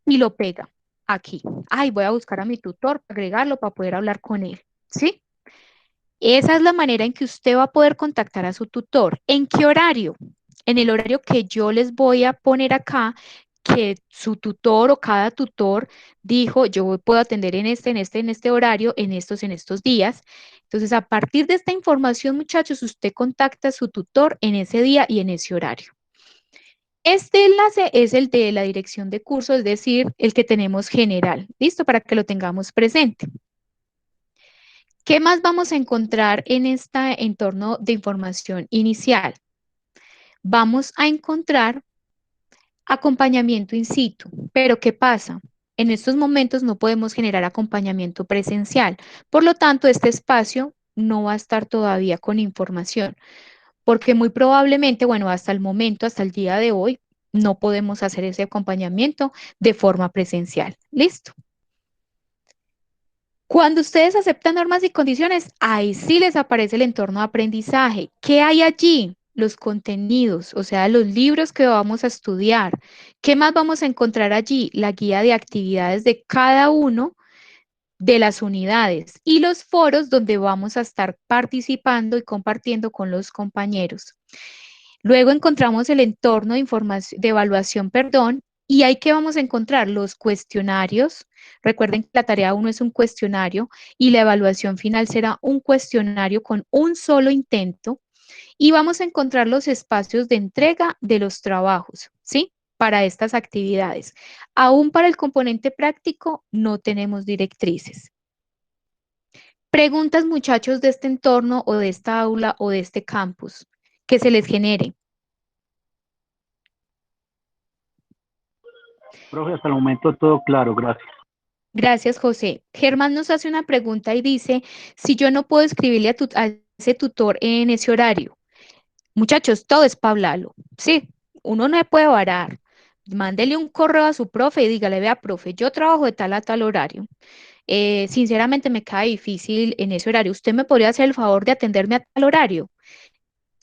y lo pega aquí. Ay, voy a buscar a mi tutor, agregarlo para poder hablar con él. ¿Sí? Esa es la manera en que usted va a poder contactar a su tutor. ¿En qué horario? En el horario que yo les voy a poner acá, que su tutor o cada tutor dijo, yo puedo atender en este horario, en estos días. Entonces, a partir de esta información, muchachos, usted contacta a su tutor en ese día y en ese horario. Este enlace es el de la dirección de curso, es decir, el que tenemos general. ¿Listo? Para que lo tengamos presente. ¿Qué más vamos a encontrar en este entorno de información inicial? Vamos a encontrar acompañamiento in situ. Pero ¿qué pasa? En estos momentos no podemos generar acompañamiento presencial. Por lo tanto, este espacio no va a estar todavía con información, porque muy probablemente, bueno, hasta el momento, hasta el día de hoy, no podemos hacer ese acompañamiento de forma presencial. ¿Listo? Cuando ustedes aceptan normas y condiciones, ahí sí les aparece el entorno de aprendizaje. ¿Qué hay allí? Los contenidos, o sea, los libros que vamos a estudiar. ¿Qué más vamos a encontrar allí? La guía de actividades de cada uno de las unidades y los foros donde vamos a estar participando y compartiendo con los compañeros. Luego encontramos el entorno de información, de evaluación, perdón, y ahí que vamos a encontrar los cuestionarios. Recuerden que la tarea 1 es un cuestionario y la evaluación final será un cuestionario con un solo intento. Y vamos a encontrar los espacios de entrega de los trabajos, ¿sí? Para estas actividades. Aún para el componente práctico no tenemos directrices. Preguntas, muchachos, de este entorno o de esta aula o de este campus que se les genere. Profe, hasta el momento todo claro, gracias. Gracias, José. Germán nos hace una pregunta y dice, si yo no puedo escribirle a ese tutor en ese horario. Muchachos, todo es para hablarlo. Sí, uno no le puede varar. Mándele un correo a su profe y dígale, vea, profe, yo trabajo de tal a tal horario. Sinceramente me cae difícil en ese horario. ¿Usted me podría hacer el favor de atenderme a tal horario?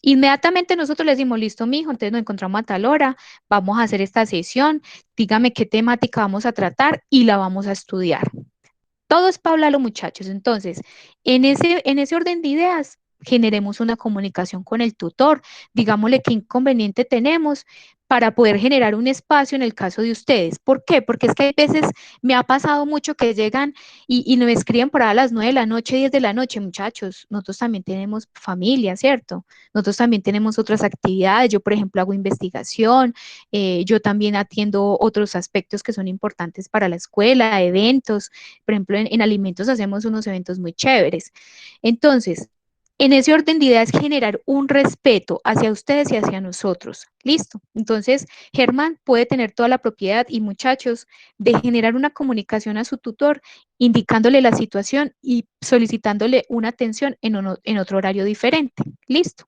Inmediatamente nosotros le decimos, listo, mijo, entonces nos encontramos a tal hora, vamos a hacer esta sesión, dígame qué temática vamos a tratar y la vamos a estudiar. Todo es para hablarlo, muchachos. Entonces, en ese orden de ideas, generemos una comunicación con el tutor, digámosle qué inconveniente tenemos para poder generar un espacio en el caso de ustedes. ¿Por qué? Porque es que hay veces me ha pasado mucho que llegan y me escriben por ahí a las 9 de la noche, 10 de la noche, muchachos. Nosotros también tenemos familia, ¿cierto? Nosotros también tenemos otras actividades. Yo, por ejemplo, hago investigación, yo también atiendo otros aspectos que son importantes para la escuela, eventos. Por ejemplo, en alimentos hacemos unos eventos muy chéveres. Entonces, En ese orden de ideas, generar un respeto hacia ustedes y hacia nosotros. Listo. Entonces, Germán puede tener toda la propiedad y muchachos de generar una comunicación a su tutor, indicándole la situación y solicitándole una atención en otro horario diferente. Listo.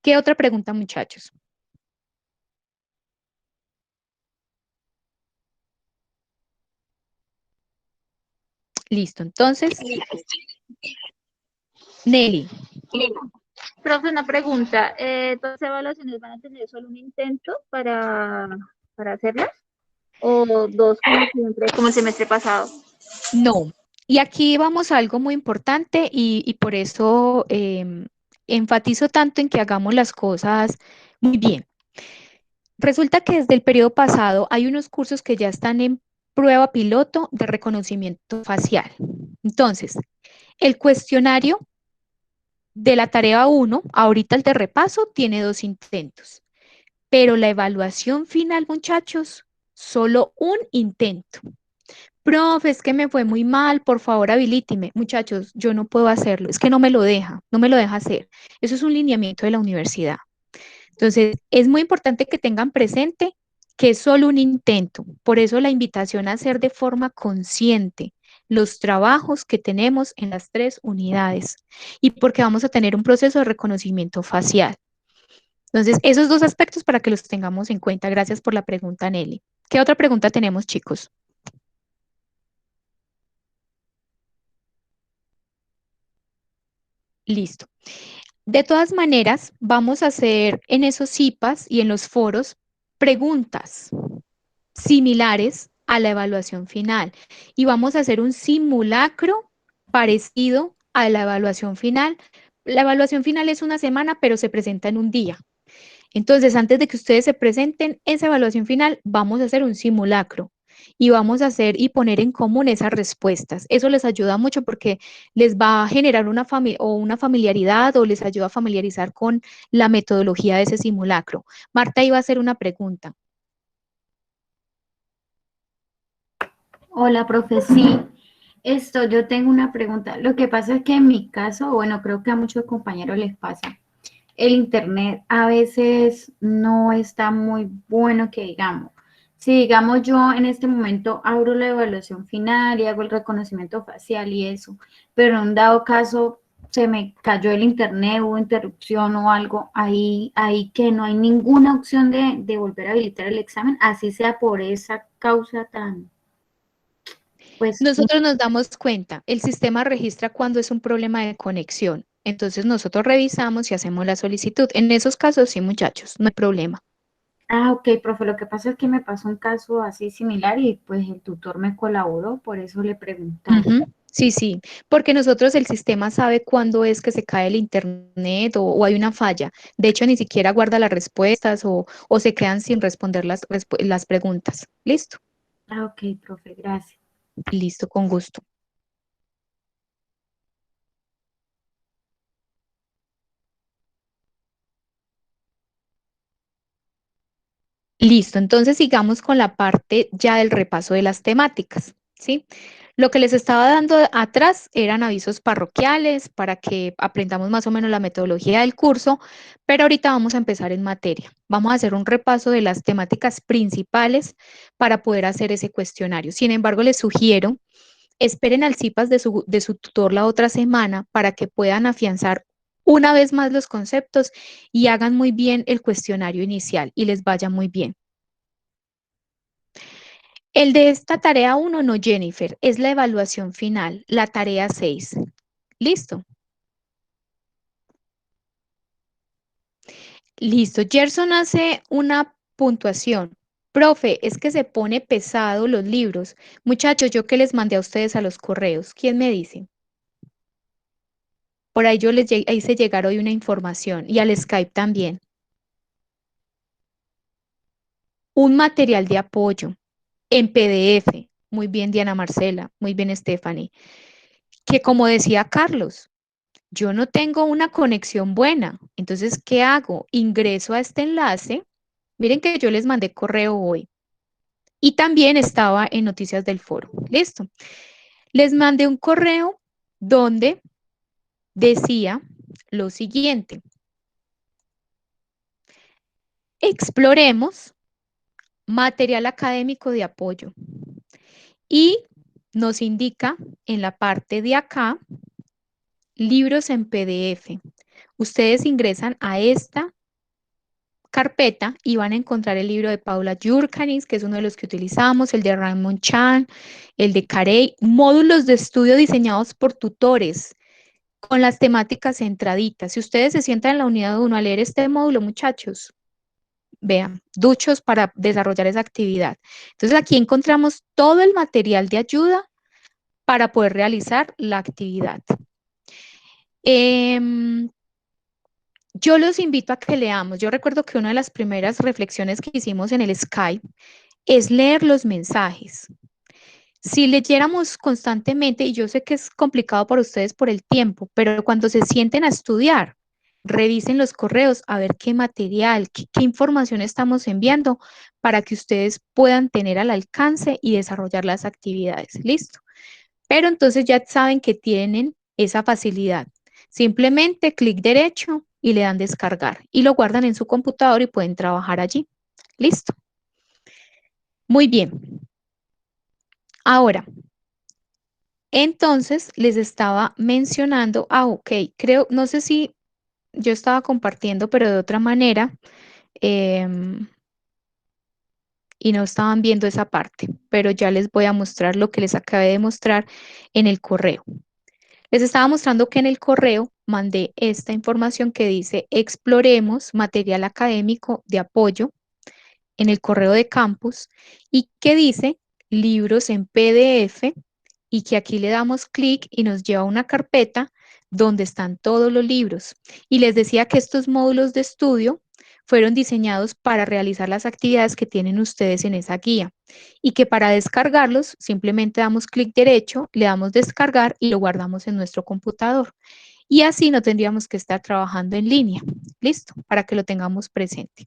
¿Qué otra pregunta, muchachos? Listo. Entonces, Nelly. Profe, una pregunta. ¿Todas las evaluaciones van a tener solo un intento para hacerlas? ¿O dos como siempre, como el semestre pasado? No. Y aquí vamos a algo muy importante y por eso enfatizo tanto en que hagamos las cosas muy bien. Resulta que desde el periodo pasado hay unos cursos que ya están en prueba piloto de reconocimiento facial. Entonces, el cuestionario de la tarea 1, ahorita el de repaso, tiene 2 intentos, pero la evaluación final, muchachos, solo un intento. Profe, es que me fue muy mal, por favor habilíteme. Muchachos, yo no puedo hacerlo, es que no me lo deja hacer. Eso es un lineamiento de la universidad. Entonces, es muy importante que tengan presente que es solo un intento. Por eso la invitación a hacer de forma consciente los trabajos que tenemos en las 3 unidades y porque vamos a tener un proceso de reconocimiento facial. Entonces, esos 2 aspectos para que los tengamos en cuenta. Gracias por la pregunta, Nelly. ¿Qué otra pregunta tenemos, chicos? Listo. De todas maneras, vamos a hacer en esos CIPAS y en los foros preguntas similares a la evaluación final y vamos a hacer un simulacro parecido a la evaluación final. La evaluación final es una semana, pero se presenta en un día. Entonces, antes de que ustedes se presenten esa evaluación final, vamos a hacer un simulacro y vamos a hacer y poner en común esas respuestas. Eso les ayuda mucho porque les va a generar una familiaridad o les ayuda a familiarizar con la metodología de ese simulacro. Marta iba a hacer una pregunta. Hola, profe, sí. Yo tengo una pregunta. Lo que pasa es que en mi caso, bueno, creo que a muchos compañeros les pasa. El internet a veces no está muy bueno que digamos. Si digamos yo en este momento abro la evaluación final y hago el reconocimiento facial y eso, pero en un dado caso se me cayó el internet, hubo interrupción o algo, ahí que no hay ninguna opción de volver a habilitar el examen, así sea por esa causa tan, pues, Nosotros nos damos cuenta, el sistema registra cuando es un problema de conexión. Entonces nosotros revisamos y hacemos la solicitud. En esos casos, sí, muchachos, no hay problema. ok, profe, lo que pasa es que me pasó un caso así similar y pues el tutor me colaboró, por eso le preguntaba. Sí, sí, porque nosotros el sistema sabe cuándo es que se cae el internet o hay una falla. De hecho, ni siquiera guarda las respuestas o se quedan sin responder las preguntas. ¿Listo? Ok, profe, gracias. Listo, con gusto. Listo, entonces sigamos con la parte ya del repaso de las temáticas, ¿sí? Lo que les estaba dando atrás eran avisos parroquiales para que aprendamos más o menos la metodología del curso, pero ahorita vamos a empezar en materia. Vamos a hacer un repaso de las temáticas principales para poder hacer ese cuestionario. Sin embargo, les sugiero, esperen al CIPAS de su tutor la otra semana para que puedan afianzar una vez más los conceptos y hagan muy bien el cuestionario inicial y les vaya muy bien. El de esta tarea 1 no, Jennifer, es la evaluación final, la tarea 6. ¿Listo? Listo. Gerson hace una puntuación. Profe, es que se pone pesado los libros. Muchachos, yo que les mandé a ustedes a los correos, ¿quién me dice? Por ahí ahí hice llegar hoy una información y al Skype también. Un material de apoyo en PDF. Muy bien, Diana Marcela. Muy bien, Stephanie. Que como decía Carlos, yo no tengo una conexión buena. Entonces, ¿qué hago? Ingreso a este enlace. Miren que yo les mandé correo hoy. Y también estaba en Noticias del Foro. Listo. Les mandé un correo donde decía lo siguiente. Exploremos material académico de apoyo y nos indica en la parte de acá libros en PDF. Ustedes ingresan a esta carpeta y van a encontrar el libro de Paula Yurkanis, que es uno de los que utilizamos, el de Raymond Chan, el de Carey, módulos de estudio diseñados por tutores con las temáticas centraditas. Si ustedes se sientan en la unidad 1 a leer este módulo, muchachos, vean, duchos para desarrollar esa actividad. Entonces aquí encontramos todo el material de ayuda para poder realizar la actividad. Yo los invito a que leamos. Yo recuerdo que una de las primeras reflexiones que hicimos en el Skype es leer los mensajes. Si leyéramos constantemente, y yo sé que es complicado para ustedes por el tiempo, pero cuando se sienten a estudiar, revisen los correos a ver qué material, qué información estamos enviando para que ustedes puedan tener al alcance y desarrollar las actividades. ¿Listo? Pero entonces ya saben que tienen esa facilidad. Simplemente clic derecho y le dan descargar y lo guardan en su computador y pueden trabajar allí. ¿Listo? Muy bien. Ahora, entonces les estaba mencionando, ok, creo, no sé si yo estaba compartiendo, pero de otra manera, y no estaban viendo esa parte, pero ya les voy a mostrar lo que les acabé de mostrar en el correo. Les estaba mostrando que en el correo mandé esta información que dice exploremos material académico de apoyo en el correo de campus y que dice libros en PDF y que aquí le damos clic y nos lleva a una carpeta donde están todos los libros. Y les decía que estos módulos de estudio fueron diseñados para realizar las actividades que tienen ustedes en esa guía y que para descargarlos simplemente damos clic derecho, le damos descargar y lo guardamos en nuestro computador. Y así no tendríamos que estar trabajando en línea. ¿Listo? Para que lo tengamos presente.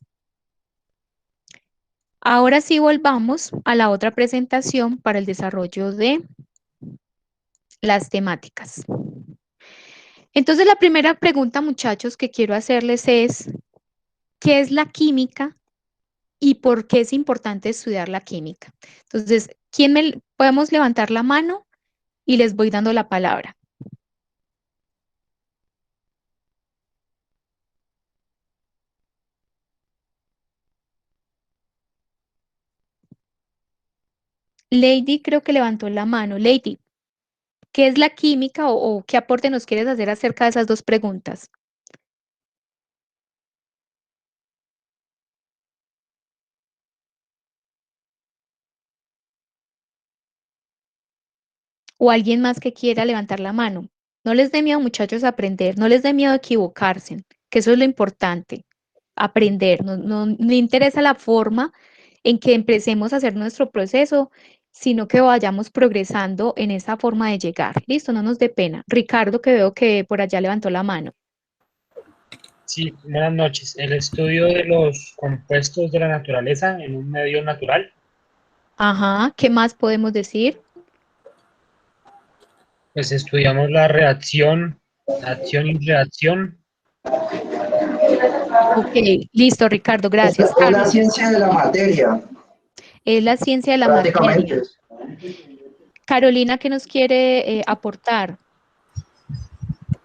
Ahora sí volvamos a la otra presentación para el desarrollo de las temáticas. Entonces, la primera pregunta, muchachos, que quiero hacerles es, ¿qué es la química y por qué es importante estudiar la química? Entonces, podemos levantar la mano y les voy dando la palabra? Lady creo que levantó la mano. Lady, ¿qué es la química o qué aporte nos quieres hacer acerca de esas dos preguntas? O alguien más que quiera levantar la mano. No les dé miedo, muchachos, aprender, no les dé miedo equivocarse, que eso es lo importante, aprender. No me interesa la forma en que empecemos a hacer nuestro proceso, sino que vayamos progresando en esa forma de llegar. Listo, no nos dé pena. Ricardo, que veo que por allá levantó la mano. Sí, buenas noches. El estudio de los compuestos de la naturaleza en un medio natural. Ajá, ¿qué más podemos decir? Pues estudiamos la reacción, acción y reacción. Ok, listo, Ricardo, gracias. Es la ciencia de la materia, Es la ciencia de la materia. prácticamente. Carolina, ¿qué nos quiere aportar?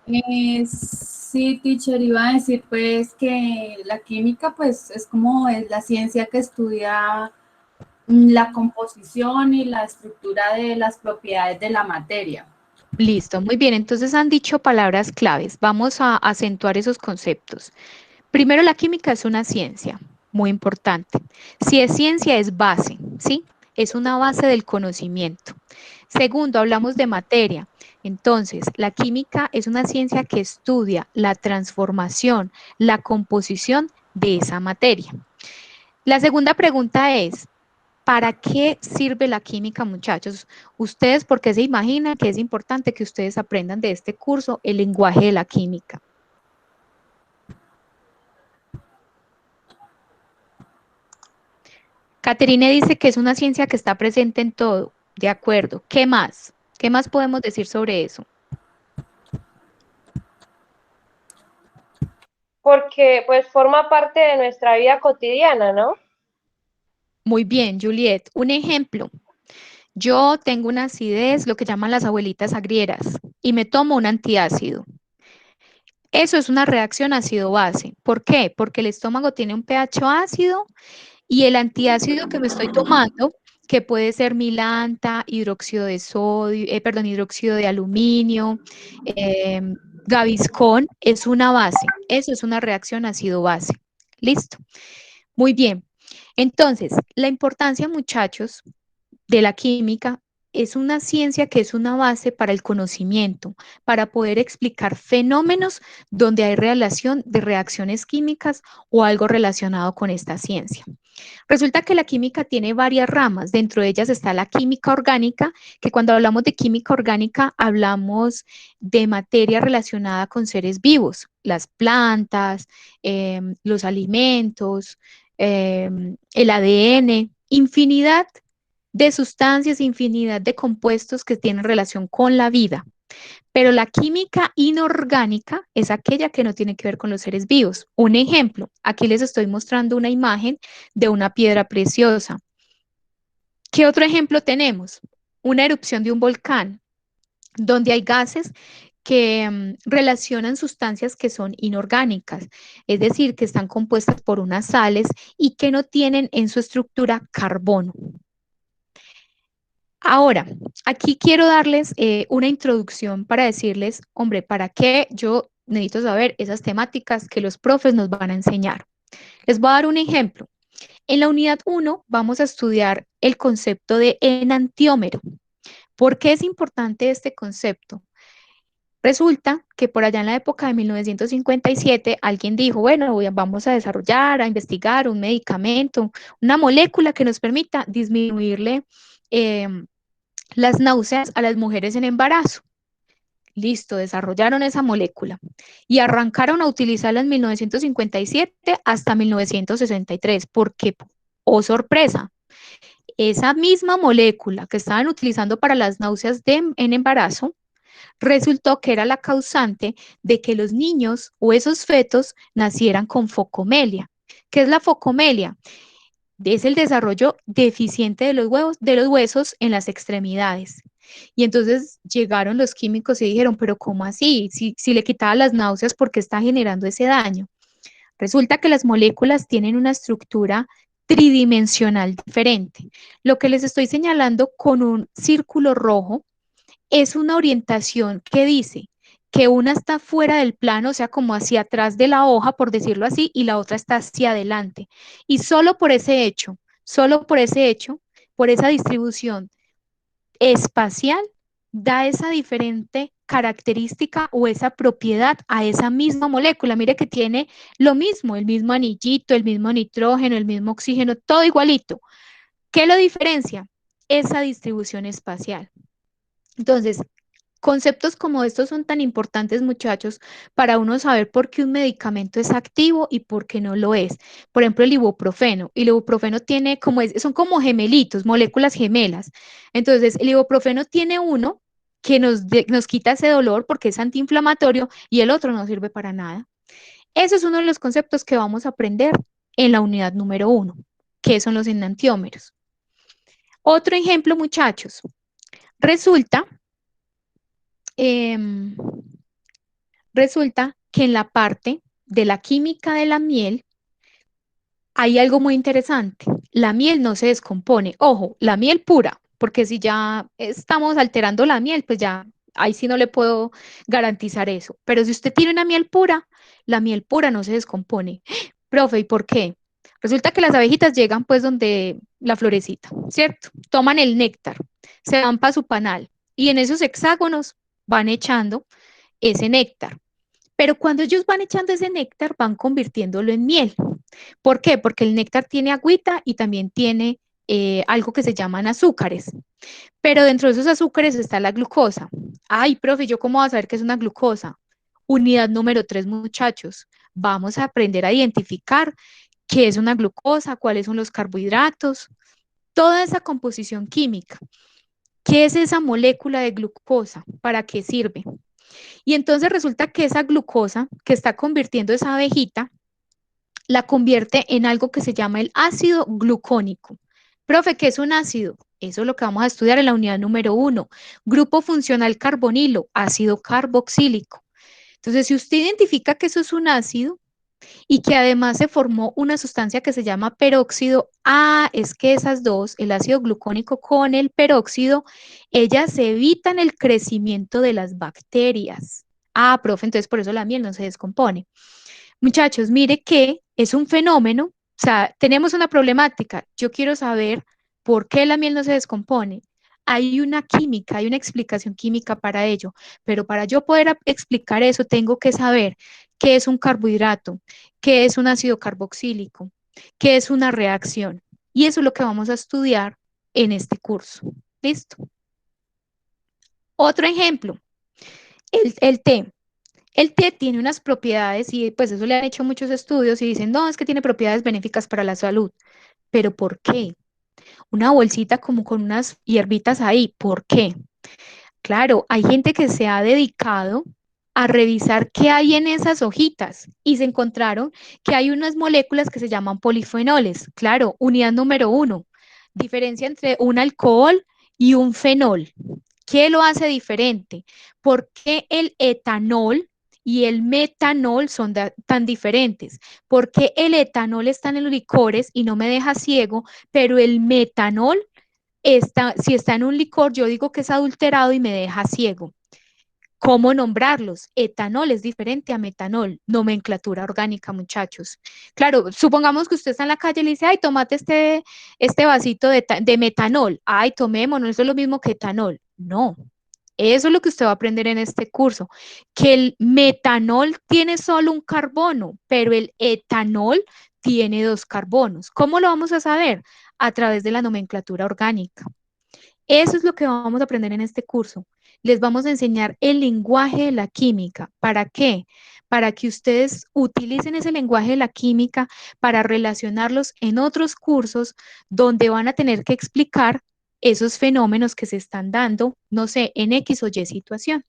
Sí, teacher, iba a decir pues que la química pues es como es la ciencia que estudia la composición y la estructura de las propiedades de la materia. Listo, muy bien. Entonces han dicho palabras claves. Vamos a acentuar esos conceptos. Primero, la química es una ciencia, muy importante. Si es ciencia, es base, ¿sí? Es una base del conocimiento. Segundo, hablamos de materia. Entonces, la química es una ciencia que estudia la transformación, la composición de esa materia. La segunda pregunta es, ¿para qué sirve la química, muchachos? Ustedes, ¿por qué se imaginan que es importante que ustedes aprendan de este curso el lenguaje de la química? Caterine dice que es una ciencia que está presente en todo. De acuerdo. ¿Qué más? ¿Qué más podemos decir sobre eso? porque pues forma parte de nuestra vida cotidiana, ¿no? Muy bien, Juliet. Un ejemplo. Yo tengo una acidez, lo que llaman las abuelitas agrieras, y me tomo un antiácido. Eso es una reacción ácido-base. ¿Por qué? Porque el estómago tiene un pH ácido y el antiácido que me estoy tomando, que puede ser milanta, hidróxido de sodio, perdón, hidróxido de aluminio, Gaviscon, es una base. Eso es una reacción ácido-base. Listo. Muy bien. Entonces, la importancia, muchachos, de la química es una ciencia que es una base para el conocimiento, para poder explicar fenómenos donde hay relación de reacciones químicas o algo relacionado con esta ciencia. Resulta que la química tiene varias ramas, dentro de ellas está la química orgánica, que cuando hablamos de química orgánica hablamos de materia relacionada con seres vivos, las plantas, los alimentos, el ADN, infinidad de sustancias, infinidad de compuestos que tienen relación con la vida. Pero la química inorgánica es aquella que no tiene que ver con los seres vivos. Un ejemplo, aquí les estoy mostrando una imagen de una piedra preciosa. ¿Qué otro ejemplo tenemos? Una erupción de un volcán, donde hay gases que relacionan sustancias que son inorgánicas, es decir, que están compuestas por unas sales y que no tienen en su estructura carbono. Ahora, aquí quiero darles una introducción para decirles, hombre, ¿para qué yo necesito saber esas temáticas que los profes nos van a enseñar? Les voy a dar un ejemplo. En la unidad 1 vamos a estudiar el concepto de enantiómero. ¿Por qué es importante este concepto? Resulta que por allá en la época de 1957 alguien dijo, bueno, vamos a desarrollar, a investigar un medicamento, una molécula que nos permita disminuirle las náuseas a las mujeres en embarazo. Listo, desarrollaron esa molécula y arrancaron a utilizarla en 1957 hasta 1963, porque, oh sorpresa, esa misma molécula que estaban utilizando para las náuseas en embarazo, resultó que era la causante de que los niños o esos fetos nacieran con focomelia. ¿Qué es la focomelia? Es el desarrollo deficiente de los huesos en las extremidades. Y entonces llegaron los químicos y dijeron, pero ¿cómo así? Si le quitaba las náuseas, ¿por qué está generando ese daño? Resulta que las moléculas tienen una estructura tridimensional diferente. Lo que les estoy señalando con un círculo rojo es una orientación que dice que una está fuera del plano, o sea, como hacia atrás de la hoja, por decirlo así, y la otra está hacia adelante. Y solo por ese hecho, por esa distribución espacial, da esa diferente característica o esa propiedad a esa misma molécula. Mire que tiene lo mismo, el mismo anillito, el mismo nitrógeno, el mismo oxígeno, todo igualito. ¿Qué lo diferencia? Esa distribución espacial. Entonces, conceptos como estos son tan importantes, muchachos, para uno saber por qué un medicamento es activo y por qué no lo es. Por ejemplo, el ibuprofeno. El ibuprofeno tiene son como gemelitos, moléculas gemelas. Entonces, el ibuprofeno tiene uno que nos quita ese dolor porque es antiinflamatorio y el otro no sirve para nada. Ese es uno de los conceptos que vamos a aprender en la unidad número 1, que son los enantiómeros. Otro ejemplo, muchachos. Resulta que en la parte de la química de la miel hay algo muy interesante. La miel no se descompone. Ojo, la miel pura, porque si ya estamos alterando la miel, pues ya ahí sí no le puedo garantizar eso. Pero si usted tiene una miel pura, la miel pura no se descompone. Profe, ¿y por qué? Resulta que las abejitas llegan pues donde la florecita, ¿cierto? Toman el néctar, se van para su panal y en esos hexágonos van echando ese néctar. Pero cuando ellos van echando ese néctar, van convirtiéndolo en miel. ¿Por qué? Porque el néctar tiene agüita y también tiene algo que se llaman azúcares. Pero dentro de esos azúcares está la glucosa. Ay, profe, ¿yo cómo voy a saber qué es una glucosa? Unidad número 3, muchachos. Vamos a aprender a identificar qué es una glucosa, cuáles son los carbohidratos, toda esa composición química. ¿Qué es esa molécula de glucosa? ¿Para qué sirve? Y entonces resulta que esa glucosa que está convirtiendo esa abejita, la convierte en algo que se llama el ácido glucónico. Profe, ¿qué es un ácido? Eso es lo que vamos a estudiar en la unidad número 1. Grupo funcional carbonilo, ácido carboxílico. Entonces, si usted identifica que eso es un ácido y que además se formó una sustancia que se llama peróxido, es que esas dos, el ácido glucónico con el peróxido, ellas evitan el crecimiento de las bacterias. Profe, entonces por eso la miel no se descompone. Muchachos, mire que es un fenómeno, o sea, tenemos una problemática. Yo quiero saber por qué la miel no se descompone. Hay una química, hay una explicación química para ello, pero para yo poder explicar eso, tengo que saber qué es un carbohidrato, qué es un ácido carboxílico, qué es una reacción. Y eso es lo que vamos a estudiar en este curso. ¿Listo? Otro ejemplo, el té. El té tiene unas propiedades y pues eso le han hecho muchos estudios y dicen, no, es que tiene propiedades benéficas para la salud. ¿Pero por qué? Una bolsita como con unas hierbitas ahí, ¿por qué? Claro, hay gente que se ha dedicado a revisar qué hay en esas hojitas y se encontraron que hay unas moléculas que se llaman polifenoles. Claro, unidad número 1, diferencia entre un alcohol y un fenol. ¿Qué lo hace diferente? ¿Por qué el etanol y el metanol son tan diferentes? ¿Por qué el etanol está en los licores y no me deja ciego, pero el metanol si está en un licor, yo digo que es adulterado y me deja ciego? ¿Cómo nombrarlos? Etanol es diferente a metanol, nomenclatura orgánica, muchachos. Claro, supongamos que usted está en la calle y le dice, ay, tomate este vasito de metanol. Ay, tomémonos, eso es lo mismo que etanol. No, eso es lo que usted va a aprender en este curso, que el metanol tiene solo un carbono, pero el etanol tiene 2 carbonos. ¿Cómo lo vamos a saber? A través de la nomenclatura orgánica. Eso es lo que vamos a aprender en este curso. Les vamos a enseñar el lenguaje de la química. ¿Para qué? Para que ustedes utilicen ese lenguaje de la química para relacionarlos en otros cursos donde van a tener que explicar esos fenómenos que se están dando, no sé, en X o Y situación.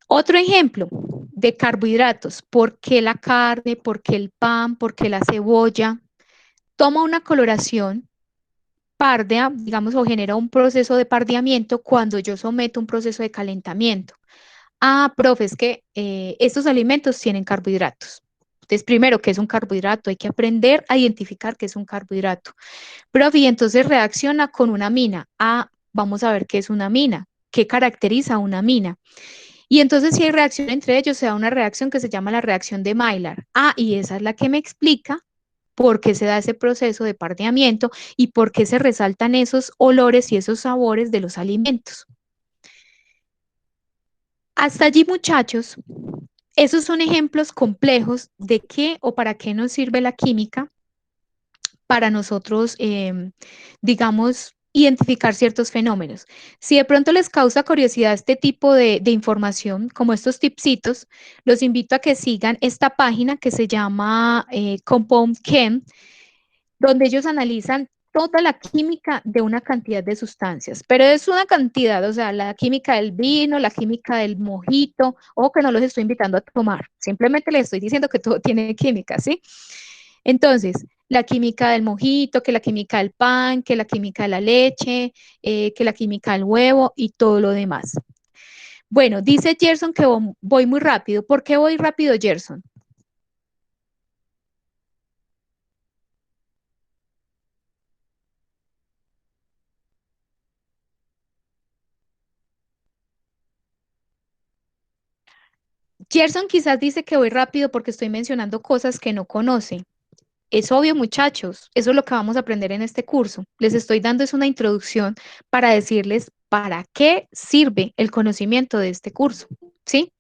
Otro ejemplo de carbohidratos. ¿Por qué la carne? ¿Por qué el pan? ¿Por qué la cebolla? Toma una coloración pardea, digamos, o genera un proceso de pardeamiento cuando yo someto un proceso de calentamiento. Profe, es que estos alimentos tienen carbohidratos. Entonces, primero, ¿qué es un carbohidrato? Hay que aprender a identificar qué es un carbohidrato. Profe, y entonces reacciona con una amina. Vamos a ver qué es una amina, qué caracteriza una amina. Y entonces, si hay reacción entre ellos, se da una reacción que se llama la reacción de Maillard. Y esa es la que me explica por qué se da ese proceso de pardeamiento y por qué se resaltan esos olores y esos sabores de los alimentos. Hasta allí, muchachos, esos son ejemplos complejos de qué o para qué nos sirve la química para nosotros, digamos, identificar ciertos fenómenos. Si de pronto les causa curiosidad este tipo de información, como estos tipsitos, los invito a que sigan esta página que se llama Compound Chem, donde ellos analizan toda la química de una cantidad de sustancias, pero es una cantidad, o sea, la química del vino, la química del mojito, o que no los estoy invitando a tomar, simplemente les estoy diciendo que todo tiene química, ¿sí? Entonces, la química del mojito, que la química del pan, que la química de la leche, que la química del huevo y todo lo demás. Bueno, dice Gerson que voy muy rápido. ¿Por qué voy rápido, Gerson? Gerson quizás dice que voy rápido porque estoy mencionando cosas que no conoce. Es obvio, muchachos, eso es lo que vamos a aprender en este curso. Les estoy dando es una introducción para decirles para qué sirve el conocimiento de este curso, ¿sí?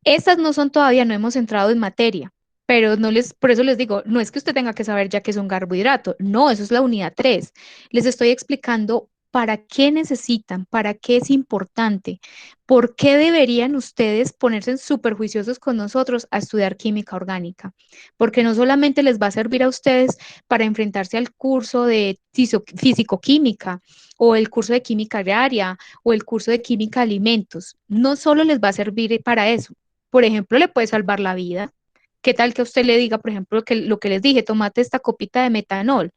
Estas no son todavía, no hemos entrado en materia, pero por eso les digo, no es que usted tenga que saber ya que es un carbohidrato, no, eso es la unidad 3. Les estoy explicando para qué necesitan, para qué es importante, por qué deberían ustedes ponerse súper juiciosos con nosotros a estudiar química orgánica, porque no solamente les va a servir a ustedes para enfrentarse al curso de físico-química o el curso de química agraria o el curso de química de alimentos, no solo les va a servir para eso, por ejemplo, le puede salvar la vida. ¿Qué tal que usted le diga, por ejemplo, que lo que les dije, tomate esta copita de metanol?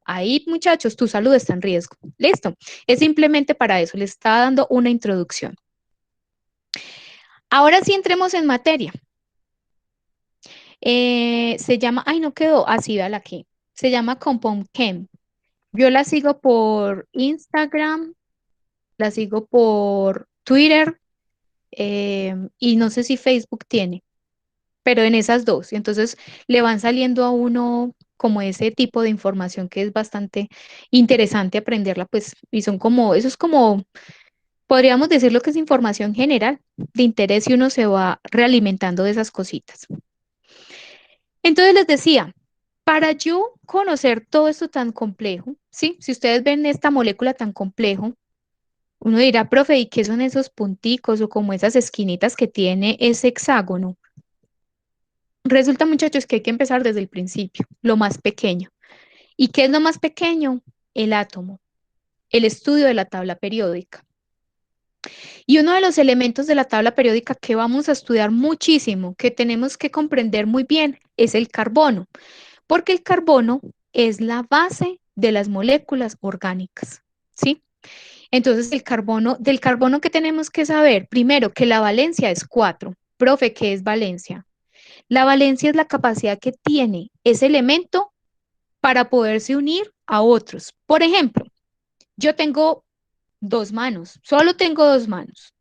Ahí, muchachos, tu salud está en riesgo. Listo. Es simplemente para eso. Le está dando una introducción. Ahora sí entremos en materia. Se llama, ay, no quedó, así, véala aquí. Se llama Compound Chem. Yo la sigo por Instagram, la sigo por Twitter y no sé si Facebook tiene, pero en esas dos. Y entonces le van saliendo a uno como ese tipo de información que es bastante interesante aprenderla, pues, y son como, eso es como, podríamos decir lo que es información general de interés y uno se va realimentando de esas cositas. Entonces les decía, para yo conocer todo esto tan complejo, ¿sí? Si ustedes ven esta molécula tan complejo, uno dirá, profe, ¿y qué son esos punticos o como esas esquinitas que tiene ese hexágono? Resulta, muchachos, que hay que empezar desde el principio, lo más pequeño. ¿Y qué es lo más pequeño? El átomo, el estudio de la tabla periódica. Y uno de los elementos de la tabla periódica que vamos a estudiar muchísimo, que tenemos que comprender muy bien, es el carbono, porque el carbono es la base de las moléculas orgánicas, ¿sí? Entonces, del carbono que tenemos que saber, primero, que la valencia es 4. Profe, ¿qué es valencia? La valencia es la capacidad que tiene ese elemento para poderse unir a otros. Por ejemplo, yo tengo 2 manos, solo tengo 2 manos.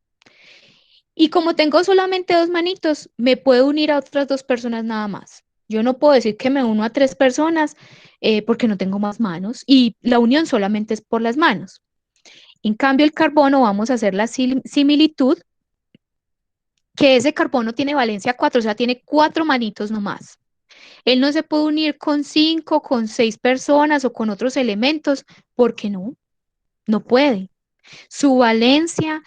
Y como tengo solamente 2 manitos, me puedo unir a otras 2 personas nada más. Yo no puedo decir que me uno a 3 personas porque no tengo más manos y la unión solamente es por las manos. En cambio, el carbono, vamos a hacer la similitud, que ese carbono tiene valencia 4, o sea, tiene 4 manitos nomás. Él no se puede unir con 5, con 6 personas o con otros elementos, porque no puede. Su valencia,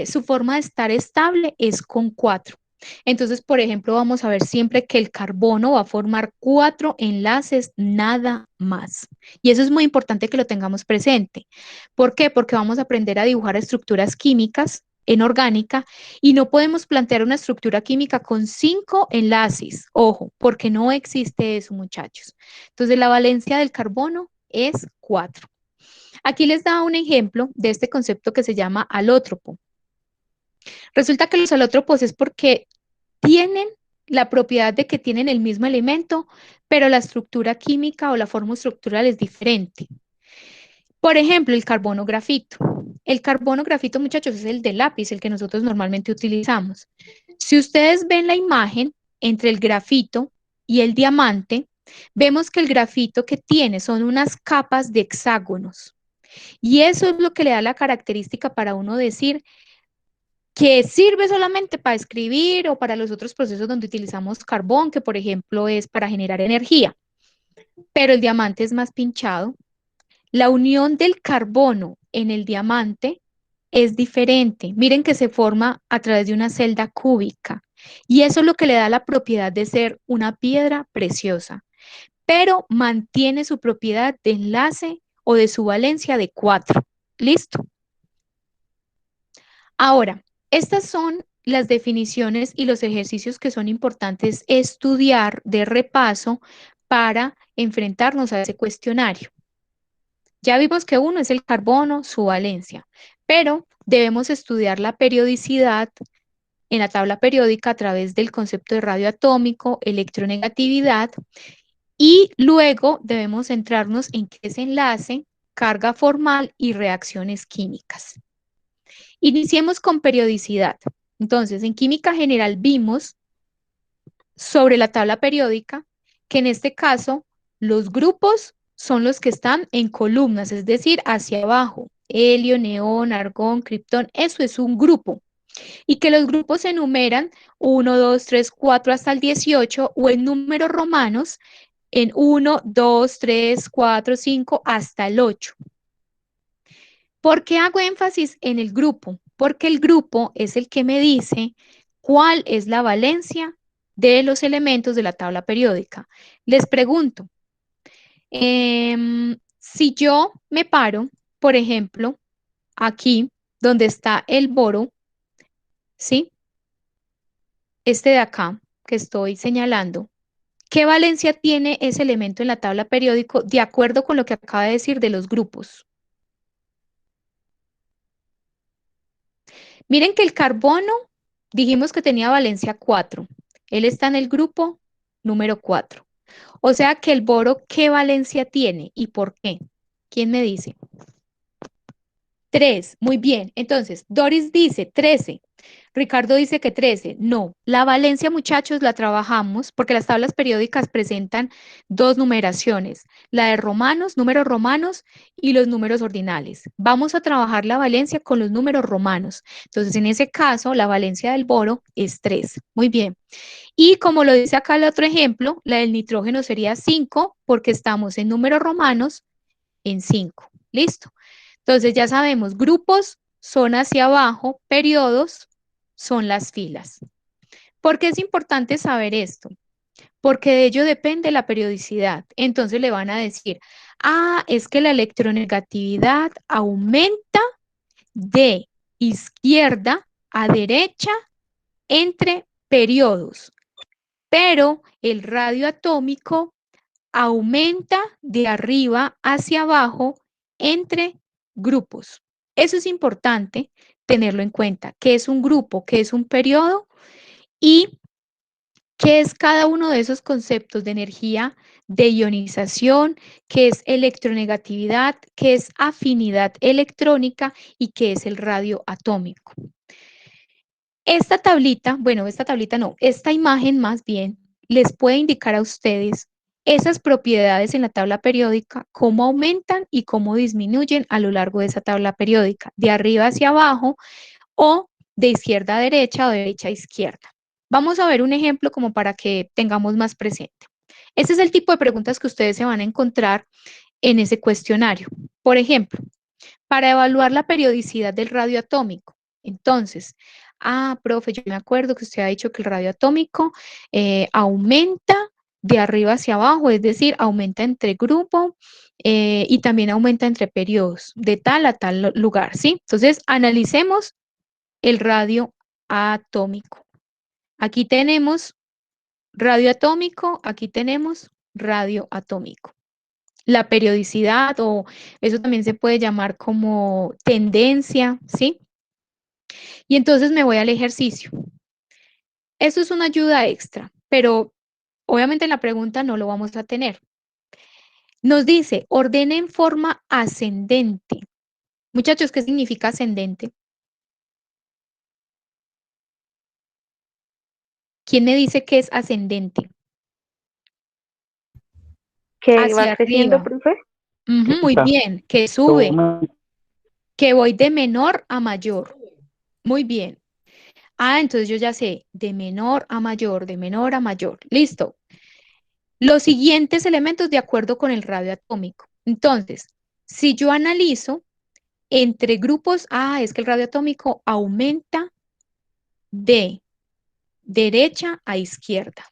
su forma de estar estable es con 4. Entonces, por ejemplo, vamos a ver siempre que el carbono va a formar 4 enlaces, nada más. Y eso es muy importante que lo tengamos presente. ¿Por qué? Porque vamos a aprender a dibujar estructuras químicas en orgánica y no podemos plantear una estructura química con 5 enlaces. Ojo, porque no existe eso, muchachos. Entonces, la valencia del carbono es 4. Aquí les da un ejemplo de este concepto que se llama alótropo. Resulta que los alótropos es porque tienen la propiedad de que tienen el mismo elemento, pero la estructura química o la forma estructural es diferente. Por ejemplo, el carbono grafito. El carbono grafito, muchachos, es el de lápiz, el que nosotros normalmente utilizamos. Si ustedes ven la imagen entre el grafito y el diamante, vemos que el grafito que tiene son unas capas de hexágonos. Y eso es lo que le da la característica para uno decir que sirve solamente para escribir o para los otros procesos donde utilizamos carbón, que por ejemplo es para generar energía. Pero el diamante es más pinchado. La unión del carbono en el diamante es diferente. Miren que se forma a través de una celda cúbica. Y eso es lo que le da la propiedad de ser una piedra preciosa. Pero mantiene su propiedad de enlace o de su valencia de 4. ¿Listo? Ahora, estas son las definiciones y los ejercicios que son importantes estudiar de repaso para enfrentarnos a ese cuestionario. Ya vimos que uno es el carbono, su valencia, pero debemos estudiar la periodicidad en la tabla periódica a través del concepto de radio atómico, electronegatividad, y luego debemos centrarnos en qué es enlace, carga formal y reacciones químicas. Iniciemos con periodicidad. Entonces, en química general vimos sobre la tabla periódica que en este caso los grupos son los que están en columnas, es decir, hacia abajo. Helio, neón, argón, criptón, eso es un grupo. Y que los grupos se enumeran 1, 2, 3, 4 hasta el 18 o en números romanos en 1, 2, 3, 4, 5 hasta el 8. ¿Por qué hago énfasis en el grupo? Porque el grupo es el que me dice cuál es la valencia de los elementos de la tabla periódica. Les pregunto, si yo me paro, por ejemplo, aquí donde está el boro, ¿sí? Este de acá que estoy señalando, ¿qué valencia tiene ese elemento en la tabla periódica de acuerdo con lo que acaba de decir de los grupos? Miren que el carbono dijimos que tenía valencia 4. Él está en el grupo número 4. O sea que el boro, ¿qué valencia tiene y por qué? ¿Quién me dice? 3. Muy bien. Entonces, Doris dice 13. Ricardo dice que 13. No, la valencia, muchachos, la trabajamos porque las tablas periódicas presentan dos numeraciones, la de romanos, números romanos y los números ordinales. Vamos a trabajar la valencia con los números romanos. Entonces, en ese caso, la valencia del boro es 3. Muy bien. Y como lo dice acá el otro ejemplo, la del nitrógeno sería 5 porque estamos en números romanos en 5. ¿Listo? Entonces, ya sabemos, grupos son hacia abajo, periodos son las filas. ¿Por qué es importante saber esto? Porque de ello depende la periodicidad. Entonces le van a decir, es que la electronegatividad aumenta de izquierda a derecha entre periodos, pero el radio atómico aumenta de arriba hacia abajo entre grupos. Eso es importante tenerlo en cuenta, qué es un grupo, qué es un periodo y qué es cada uno de esos conceptos de energía de ionización, qué es electronegatividad, qué es afinidad electrónica y qué es el radio atómico. Esta tablita, bueno, esta tablita no, esta imagen más bien les puede indicar a ustedes esas propiedades en la tabla periódica, cómo aumentan y cómo disminuyen a lo largo de esa tabla periódica, de arriba hacia abajo o de izquierda a derecha o de derecha a izquierda. Vamos a ver un ejemplo como para que tengamos más presente. Este es el tipo de preguntas que ustedes se van a encontrar en ese cuestionario. Por ejemplo, para evaluar la periodicidad del radio atómico. Entonces, profe, yo me acuerdo que usted ha dicho que el radio atómico aumenta de arriba hacia abajo, es decir, aumenta entre grupo y también aumenta entre periodos, de tal a tal lugar, ¿sí? Entonces, analicemos el radio atómico. Aquí tenemos radio atómico, aquí tenemos radio atómico. La periodicidad o eso también se puede llamar como tendencia, ¿sí? Y entonces me voy al ejercicio. Eso es una ayuda extra, pero obviamente en la pregunta no lo vamos a tener. Nos dice, ordena en forma ascendente. Muchachos, ¿qué significa ascendente? ¿Quién me dice que es ascendente? ¿Que va Hacia creciendo, arriba. profe? Muy bien, que sube, que voy de menor a mayor. Muy bien. Entonces yo ya sé, de menor a mayor, de menor a mayor. Listo. Los siguientes elementos de acuerdo con el radio atómico. Entonces, si yo analizo entre grupos, es que el radio atómico aumenta de derecha a izquierda,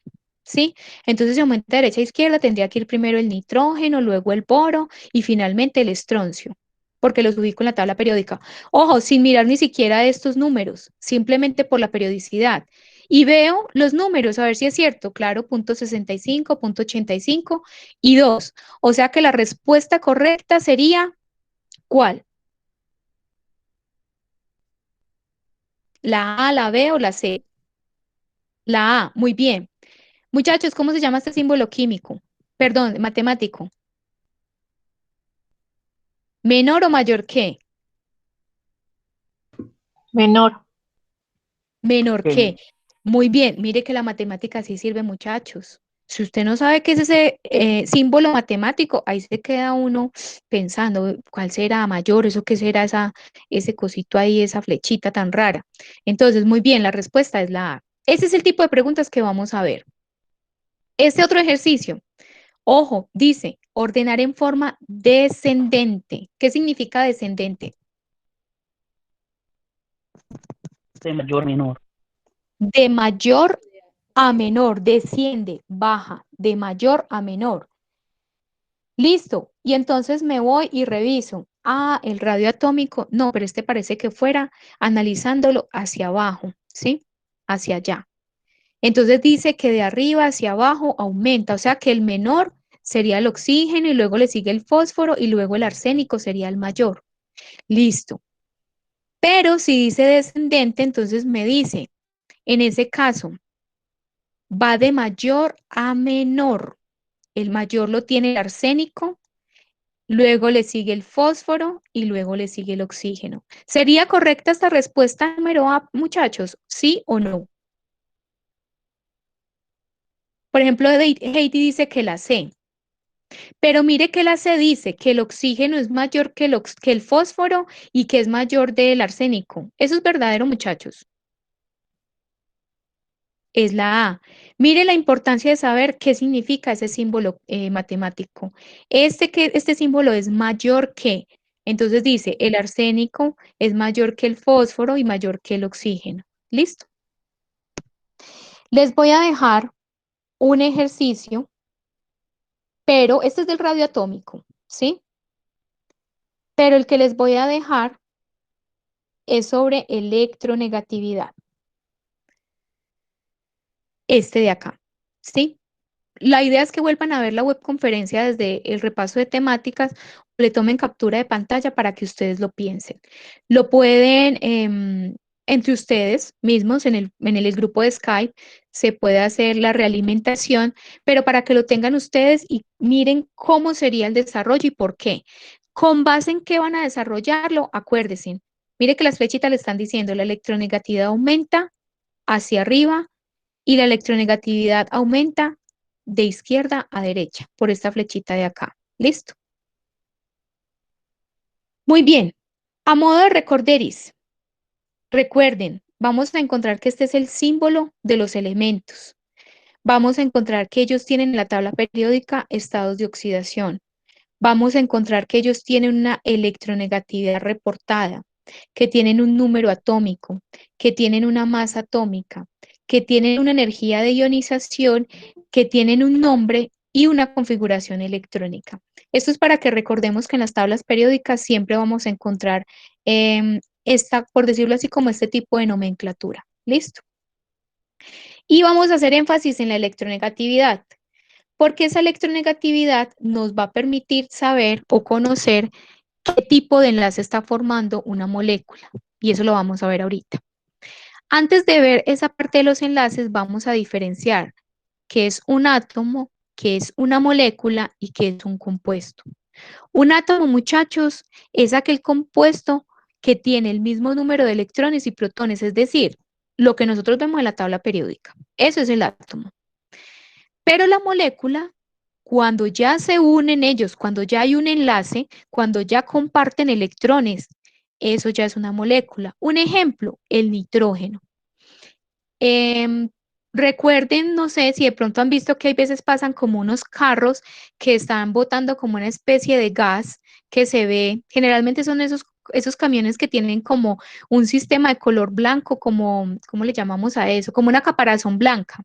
¿sí? Entonces, si aumenta de derecha a izquierda, tendría que ir primero el nitrógeno, luego el boro y finalmente el estroncio, porque los ubico en la tabla periódica. Ojo, sin mirar ni siquiera estos números, simplemente por la periodicidad. Y veo los números, a ver si es cierto, claro, punto 65, punto 85 y 2. O sea que la respuesta correcta sería, ¿cuál? ¿La A, la B o la C? La A, muy bien. Muchachos, ¿cómo se llama este símbolo químico? Perdón, matemático. ¿Menor o mayor que? Menor. Menor que. Muy bien, mire que la matemática sí sirve, muchachos. Si usted no sabe qué es ese símbolo matemático, ahí se queda uno pensando, ¿cuál será mayor? ¿Eso qué será ese cosito ahí, esa flechita tan rara? Entonces, muy bien, la respuesta es la A. Ese es el tipo de preguntas que vamos a ver. Este otro ejercicio, ojo, dice ordenar en forma descendente. ¿Qué significa descendente? De mayor a menor. De mayor a menor, desciende, baja, de mayor a menor. Listo. Y entonces me voy y reviso. Ah, el radio atómico, no, pero este parece que fuera analizándolo hacia abajo, ¿sí? Hacia allá. Entonces dice que de arriba hacia abajo aumenta, o sea que el menor sería el oxígeno y luego le sigue el fósforo y luego el arsénico sería el mayor. Listo. Pero si dice descendente, entonces me dice, en ese caso, va de mayor a menor. El mayor lo tiene el arsénico, luego le sigue el fósforo y luego le sigue el oxígeno. ¿Sería correcta esta respuesta número A, muchachos? ¿Sí o no? Por ejemplo, Heidi dice que la C. Pero mire que la C dice que el oxígeno es mayor que que el fósforo y que es mayor del arsénico. ¿Eso es verdadero, muchachos? Es la A. Mire la importancia de saber qué significa ese símbolo matemático. Este símbolo es mayor que. Entonces dice, el arsénico es mayor que el fósforo y mayor que el oxígeno. ¿Listo? Les voy a dejar un ejercicio, pero este es del radioatómico, ¿sí? Pero el que les voy a dejar es sobre electronegatividad. Este de acá, ¿sí? La idea es que vuelvan a ver la webconferencia desde el repaso de temáticas, o le tomen captura de pantalla para que ustedes lo piensen. Lo pueden, entre ustedes mismos, en el grupo de Skype, se puede hacer la realimentación, pero para que lo tengan ustedes y miren cómo sería el desarrollo y por qué. Con base en qué van a desarrollarlo, acuérdense. Mire que las flechitas le están diciendo la electronegatividad aumenta hacia arriba y la electronegatividad aumenta de izquierda a derecha por esta flechita de acá. ¿Listo? Muy bien. A modo de recorderis, recuerden, vamos a encontrar que este es el símbolo de los elementos. Vamos a encontrar que ellos tienen en la tabla periódica estados de oxidación. Vamos a encontrar que ellos tienen una electronegatividad reportada, que tienen un número atómico, que tienen una masa atómica, que tienen una energía de ionización, que tienen un nombre y una configuración electrónica. Esto es para que recordemos que en las tablas periódicas siempre vamos a encontrar esta, por decirlo así, como este tipo de nomenclatura. ¿Listo? Y vamos a hacer énfasis en la electronegatividad, porque esa electronegatividad nos va a permitir saber o conocer qué tipo de enlace está formando una molécula. Y eso lo vamos a ver ahorita. Antes de ver esa parte de los enlaces, vamos a diferenciar qué es un átomo, qué es una molécula y qué es un compuesto. Un átomo, muchachos, es aquel compuesto que tiene el mismo número de electrones y protones, es decir, lo que nosotros vemos en la tabla periódica. Eso es el átomo. Pero la molécula, cuando ya se unen ellos, cuando ya hay un enlace, cuando ya comparten electrones, eso ya es una molécula. Un ejemplo, el nitrógeno. Em, Recuerden, no sé si de pronto han visto que hay veces pasan como unos carros que están botando como una especie de gas que se ve, generalmente son esos camiones que tienen como un sistema de color blanco, como, ¿cómo le llamamos a eso? Como una caparazón blanca.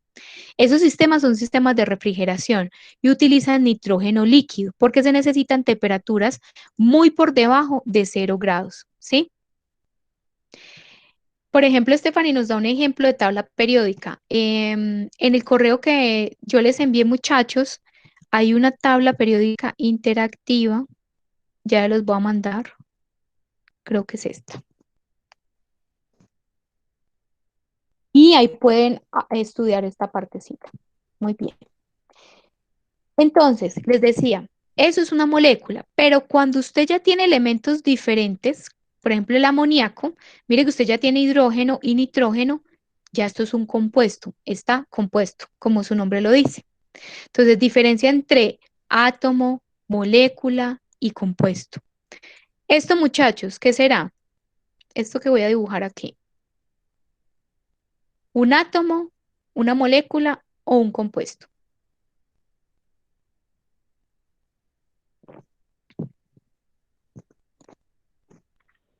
Esos sistemas son sistemas de refrigeración y utilizan nitrógeno líquido porque se necesitan temperaturas muy por debajo de 0 grados, ¿sí? Por ejemplo, Stephanie nos da un ejemplo de tabla periódica. En el correo que yo les envié, muchachos, hay una tabla periódica interactiva. Ya los voy a mandar. Creo que es esta. Y ahí pueden estudiar esta partecita. Muy bien. Entonces, les decía, eso es una molécula, pero cuando usted ya tiene elementos diferentes, por ejemplo, el amoníaco, mire que usted ya tiene hidrógeno y nitrógeno, ya esto es un compuesto, está compuesto, como su nombre lo dice. Entonces, diferencia entre átomo, molécula y compuesto. Esto, muchachos, ¿qué será? Esto que voy a dibujar aquí. ¿Un átomo, una molécula o un compuesto?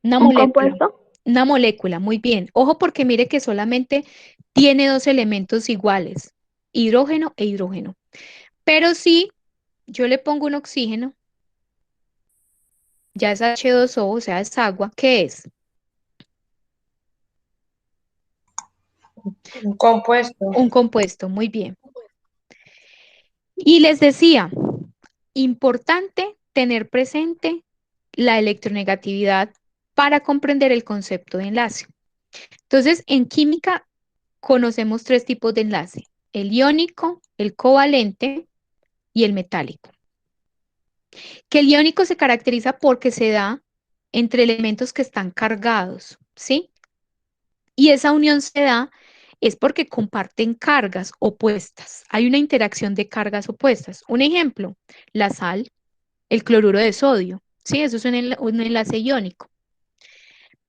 Una ¿Un molécula. compuesto? Una molécula, muy bien. Ojo porque mire que solamente tiene dos elementos iguales, hidrógeno e hidrógeno. Pero si yo le pongo un oxígeno, ya es H2O, o sea, es agua, ¿qué es? Un compuesto. Un compuesto, muy bien. Y les decía, importante tener presente la electronegatividad para comprender el concepto de enlace. Entonces, en química conocemos tres tipos de enlace: el iónico, el covalente y el metálico. Que el iónico se caracteriza porque se da entre elementos que están cargados, ¿sí? Y esa unión se da es porque comparten cargas opuestas. Hay una interacción de cargas opuestas. Un ejemplo, la sal, el cloruro de sodio, ¿sí? Eso es un enlace iónico.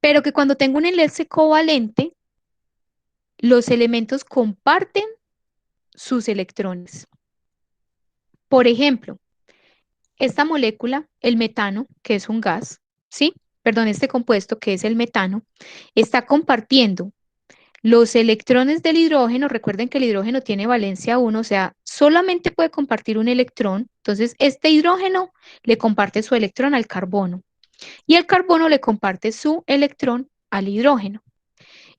Pero que cuando tengo un enlace covalente, los elementos comparten sus electrones. Por ejemplo, esta molécula, el metano, que es un gas, ¿sí? Perdón, este compuesto, que es el metano, está compartiendo los electrones del hidrógeno. Recuerden que el hidrógeno tiene valencia 1, o sea, solamente puede compartir un electrón. Entonces, este hidrógeno le comparte su electrón al carbono y el carbono le comparte su electrón al hidrógeno.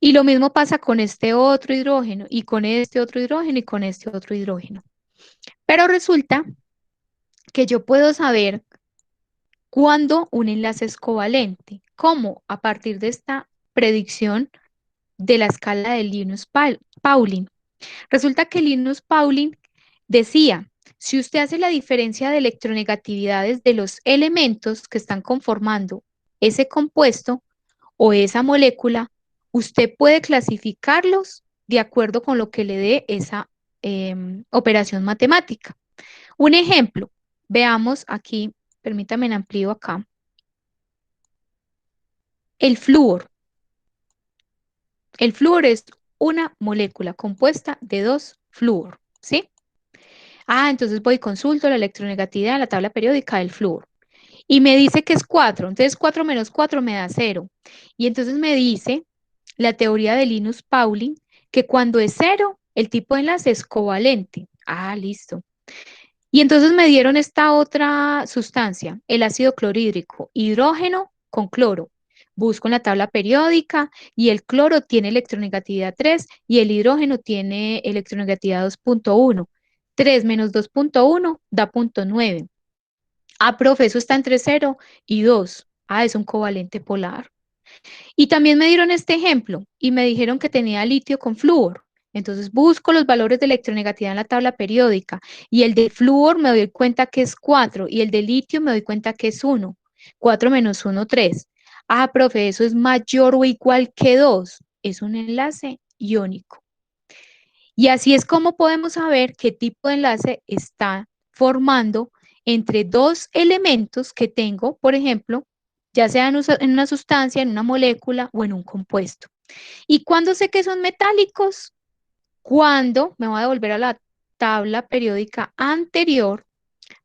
Y lo mismo pasa con este otro hidrógeno y con este otro hidrógeno y con este otro hidrógeno. Pero resulta que yo puedo saber cuándo un enlace es covalente. ¿Cómo? A partir de esta predicción de la escala de Linus-Pauling. Resulta que Linus-Pauling decía, si usted hace la diferencia de electronegatividades de los elementos que están conformando ese compuesto o esa molécula, usted puede clasificarlos de acuerdo con lo que le dé esa operación matemática. Un ejemplo, veamos aquí, permítame amplío acá, el flúor. El flúor es una molécula compuesta de dos flúor, ¿sí? Entonces voy y consulto la electronegatividad de la tabla periódica del flúor. Y me dice que es 4. Entonces 4 menos 4 me da 0. Y entonces me dice la teoría de Linus-Pauling que cuando es 0, el tipo de enlace es covalente. Listo. Y entonces me dieron esta otra sustancia, el ácido clorhídrico, hidrógeno con cloro. Busco en la tabla periódica y el cloro tiene electronegatividad 3 y el hidrógeno tiene electronegatividad 2.1. 3 menos 2.1 da 0.9. Profe, eso está entre 0 y 2. Es un covalente polar. Y también me dieron este ejemplo y me dijeron que tenía litio con flúor. Entonces busco los valores de electronegatividad en la tabla periódica y el de flúor me doy cuenta que es 4 y el de litio me doy cuenta que es 1. 4 menos 1, 3. Profe, eso es mayor o igual que 2. Es un enlace iónico. Y así es como podemos saber qué tipo de enlace está formando entre dos elementos que tengo, por ejemplo, ya sea en una sustancia, en una molécula o en un compuesto. ¿Y cuándo sé que son metálicos? Cuando me voy a devolver a la tabla periódica anterior,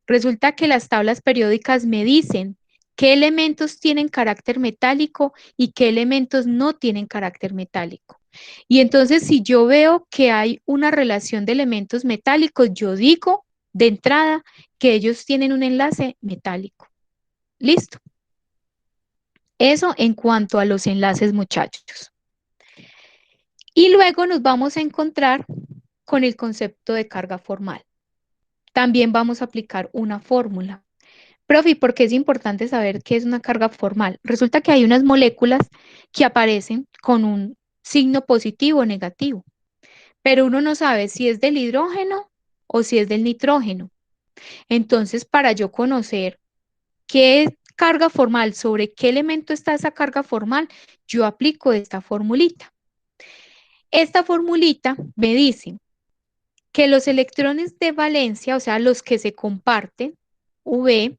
resulta que las tablas periódicas me dicen qué elementos tienen carácter metálico y qué elementos no tienen carácter metálico. Y entonces, si yo veo que hay una relación de elementos metálicos, yo digo de entrada que ellos tienen un enlace metálico. ¿Listo? Eso en cuanto a los enlaces, muchachos. Y luego nos vamos a encontrar con el concepto de carga formal. También vamos a aplicar una fórmula. Profe, ¿por qué es importante saber qué es una carga formal? Resulta que hay unas moléculas que aparecen con un signo positivo o negativo, pero uno no sabe si es del hidrógeno o si es del nitrógeno. Entonces, para yo conocer qué es carga formal, sobre qué elemento está esa carga formal, yo aplico esta formulita. Esta formulita me dice que los electrones de valencia, o sea, los que se comparten, V,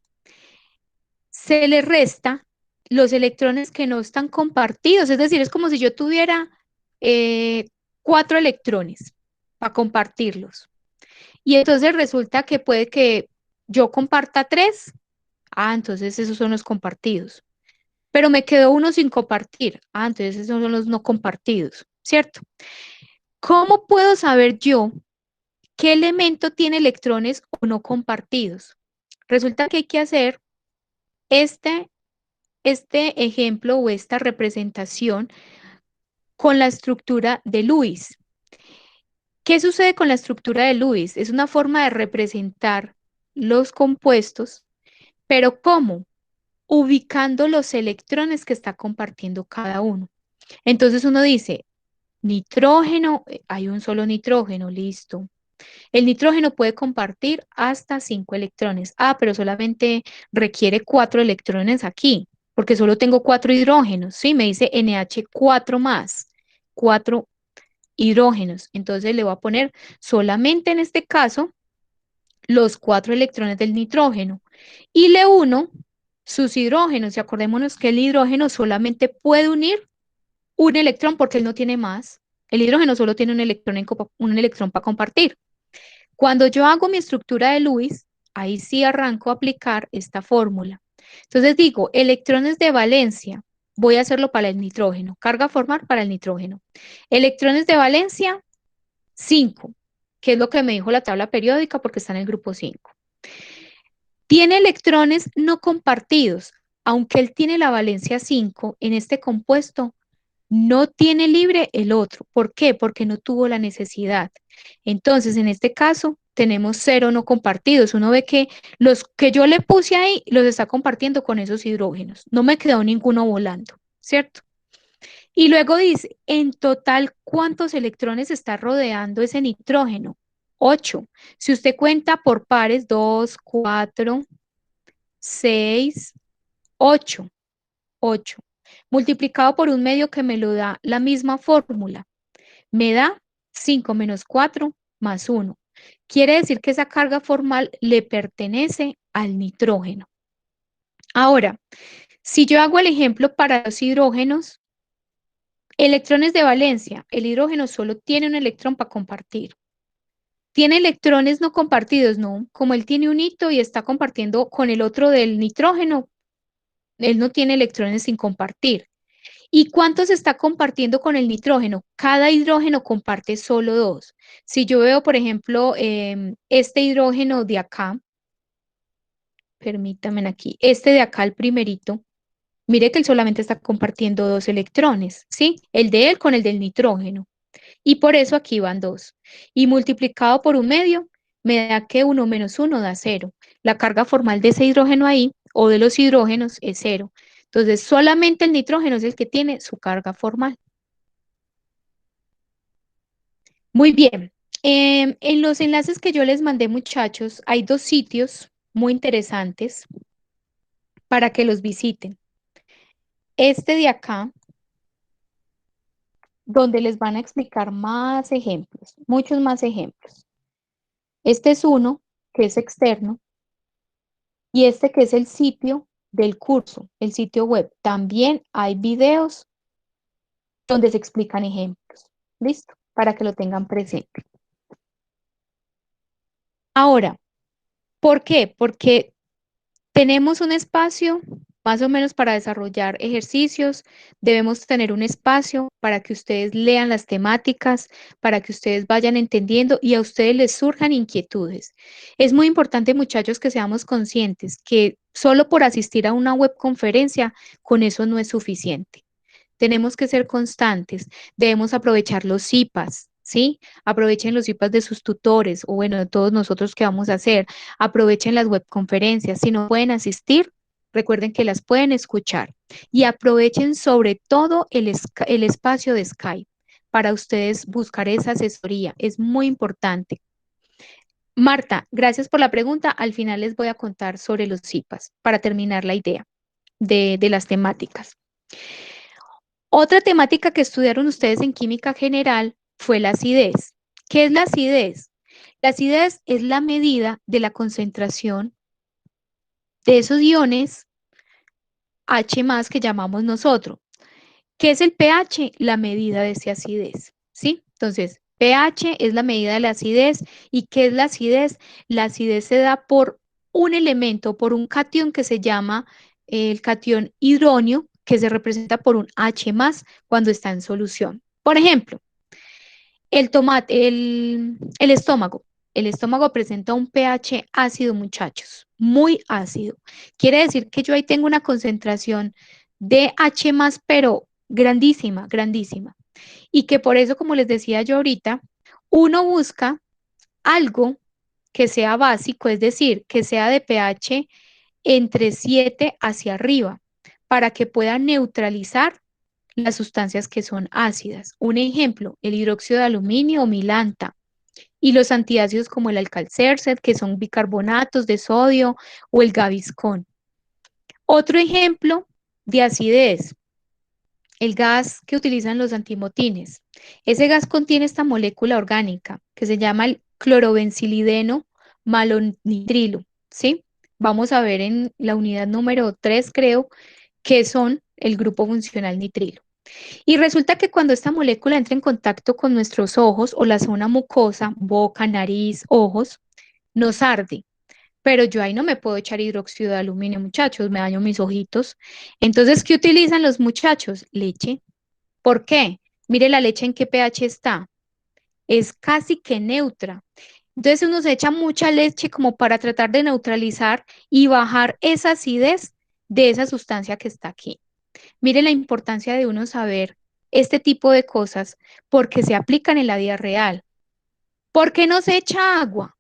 se le resta los electrones que no están compartidos. Es decir, es como si yo tuviera 4 electrones para compartirlos. Y entonces resulta que puede que yo comparta 3. Entonces esos son los compartidos. pero me quedó uno sin compartir. Ah, entonces esos son los no compartidos, ¿cierto? ¿Cómo puedo saber yo qué elemento tiene electrones o no compartidos? Resulta que hay que hacer este ejemplo o esta representación con la estructura de Lewis. ¿Qué sucede con la estructura de Lewis? Es una forma de representar los compuestos, pero ¿cómo? Ubicando los electrones que está compartiendo cada uno. Entonces uno dice, nitrógeno, hay un solo nitrógeno, listo. El nitrógeno puede compartir hasta 5 electrones. Ah, pero solamente requiere 4 electrones aquí, porque solo tengo 4 hidrógenos. Sí, me dice NH4 más, 4 hidrógenos. Entonces le voy a poner solamente en este caso los 4 electrones del nitrógeno y le uno sus hidrógenos. Y acordémonos que el hidrógeno solamente puede unir un electrón porque él no tiene más. El hidrógeno solo tiene un electrón para compartir. Cuando yo hago mi estructura de Lewis, ahí sí arranco a aplicar esta fórmula. Entonces digo, electrones de valencia, voy a hacerlo para el nitrógeno, carga formal para el nitrógeno. Electrones de valencia, 5, que es lo que me dijo la tabla periódica porque está en el grupo 5. Tiene electrones no compartidos, aunque él tiene la valencia 5, en este compuesto no tiene libre el otro. ¿Por qué? Porque no tuvo la necesidad. Entonces, en este caso, tenemos 0 no compartidos. Uno ve que los que yo le puse ahí los está compartiendo con esos hidrógenos. No me quedó ninguno volando, ¿cierto? Y luego dice, en total, ¿cuántos electrones está rodeando ese nitrógeno? 8. Si usted cuenta por pares, 2, 4, 6, 8. 8. Multiplicado por un medio que me lo da la misma fórmula. Me da 5 menos 4 más 1. Quiere decir que esa carga formal le pertenece al nitrógeno. Ahora, si yo hago el ejemplo para los hidrógenos, electrones de valencia, el hidrógeno solo tiene un electrón para compartir. ¿Tiene electrones no compartidos? No, como él tiene un hito y está compartiendo con el otro del nitrógeno, él no tiene electrones sin compartir. ¿Y cuántos está compartiendo con el nitrógeno? Cada hidrógeno comparte solo 2. Si yo veo, por ejemplo, este hidrógeno de acá, permítanme aquí, este de acá, el primerito, mire que él solamente está compartiendo 2 electrones, ¿sí? El de él con el del nitrógeno. Y por eso aquí van 2. Y multiplicado por un medio, me da que 1 menos 1 da 0. La carga formal de ese hidrógeno ahí, o de los hidrógenos, es 0. Entonces, solamente el nitrógeno es el que tiene su carga formal. Muy bien. En los enlaces que yo les mandé, muchachos, hay 2 sitios muy interesantes para que los visiten. Este de acá, donde les van a explicar más ejemplos, muchos más ejemplos. Este es uno que es externo y este que es el sitio del curso, el sitio web. También hay videos donde se explican ejemplos. ¿Listo? Para que lo tengan presente. Ahora, ¿por qué? Porque tenemos un espacio más o menos para desarrollar ejercicios. Debemos tener un espacio para que ustedes lean las temáticas, para que ustedes vayan entendiendo y a ustedes les surjan inquietudes. Es muy importante, muchachos, que seamos conscientes que solo por asistir a una webconferencia, con eso no es suficiente. Tenemos que ser constantes, debemos aprovechar los CIPAS, ¿sí? Aprovechen los CIPAS de sus tutores o bueno, de todos nosotros que vamos a hacer. Aprovechen las webconferencias. Si no pueden asistir, recuerden que las pueden escuchar. Y aprovechen sobre todo el espacio de Skype para ustedes buscar esa asesoría. Es muy importante. Marta, gracias por la pregunta. Al final les voy a contar sobre los CIPAS para terminar la idea de las temáticas. Otra temática que estudiaron ustedes en química general fue la acidez. ¿Qué es la acidez? La acidez es la medida de la concentración de esos iones H+ que llamamos nosotros. ¿Qué es el pH? La medida de esa acidez, ¿sí? Entonces, pH es la medida de la acidez. ¿Y qué es la acidez? La acidez se da por un elemento, por un catión que se llama el catión hidronio, que se representa por un H más cuando está en solución. Por ejemplo, el estómago. El estómago presenta un pH ácido, muchachos, muy ácido. Quiere decir que yo ahí tengo una concentración de H más, pero grandísima, grandísima. Y que por eso, como les decía yo ahorita, uno busca algo que sea básico, es decir, que sea de pH entre 7 hacia arriba, para que pueda neutralizar las sustancias que son ácidas. Un ejemplo, el hidróxido de aluminio o milanta. Y los antiácidos como el alcalcercet, que son bicarbonatos de sodio, o el gaviscón. Otro ejemplo de acidez, el gas que utilizan los antimotines. Ese gas contiene esta molécula orgánica que se llama el clorobencilideno malonitrilo, ¿sí? Vamos a ver en la unidad número 3, creo, que son el grupo funcional nitrilo. Y resulta que cuando esta molécula entra en contacto con nuestros ojos o la zona mucosa, boca, nariz, ojos, nos arde. Pero yo ahí no me puedo echar hidróxido de aluminio, muchachos, me daño mis ojitos. Entonces, ¿qué utilizan los muchachos? Leche. ¿Por qué? Mire la leche en qué pH está. Es casi que neutra. Entonces uno se echa mucha leche como para tratar de neutralizar y bajar esa acidez de esa sustancia que está aquí. Mire la importancia de uno saber este tipo de cosas porque se aplican en la vida real. ¿Por qué no se echa agua?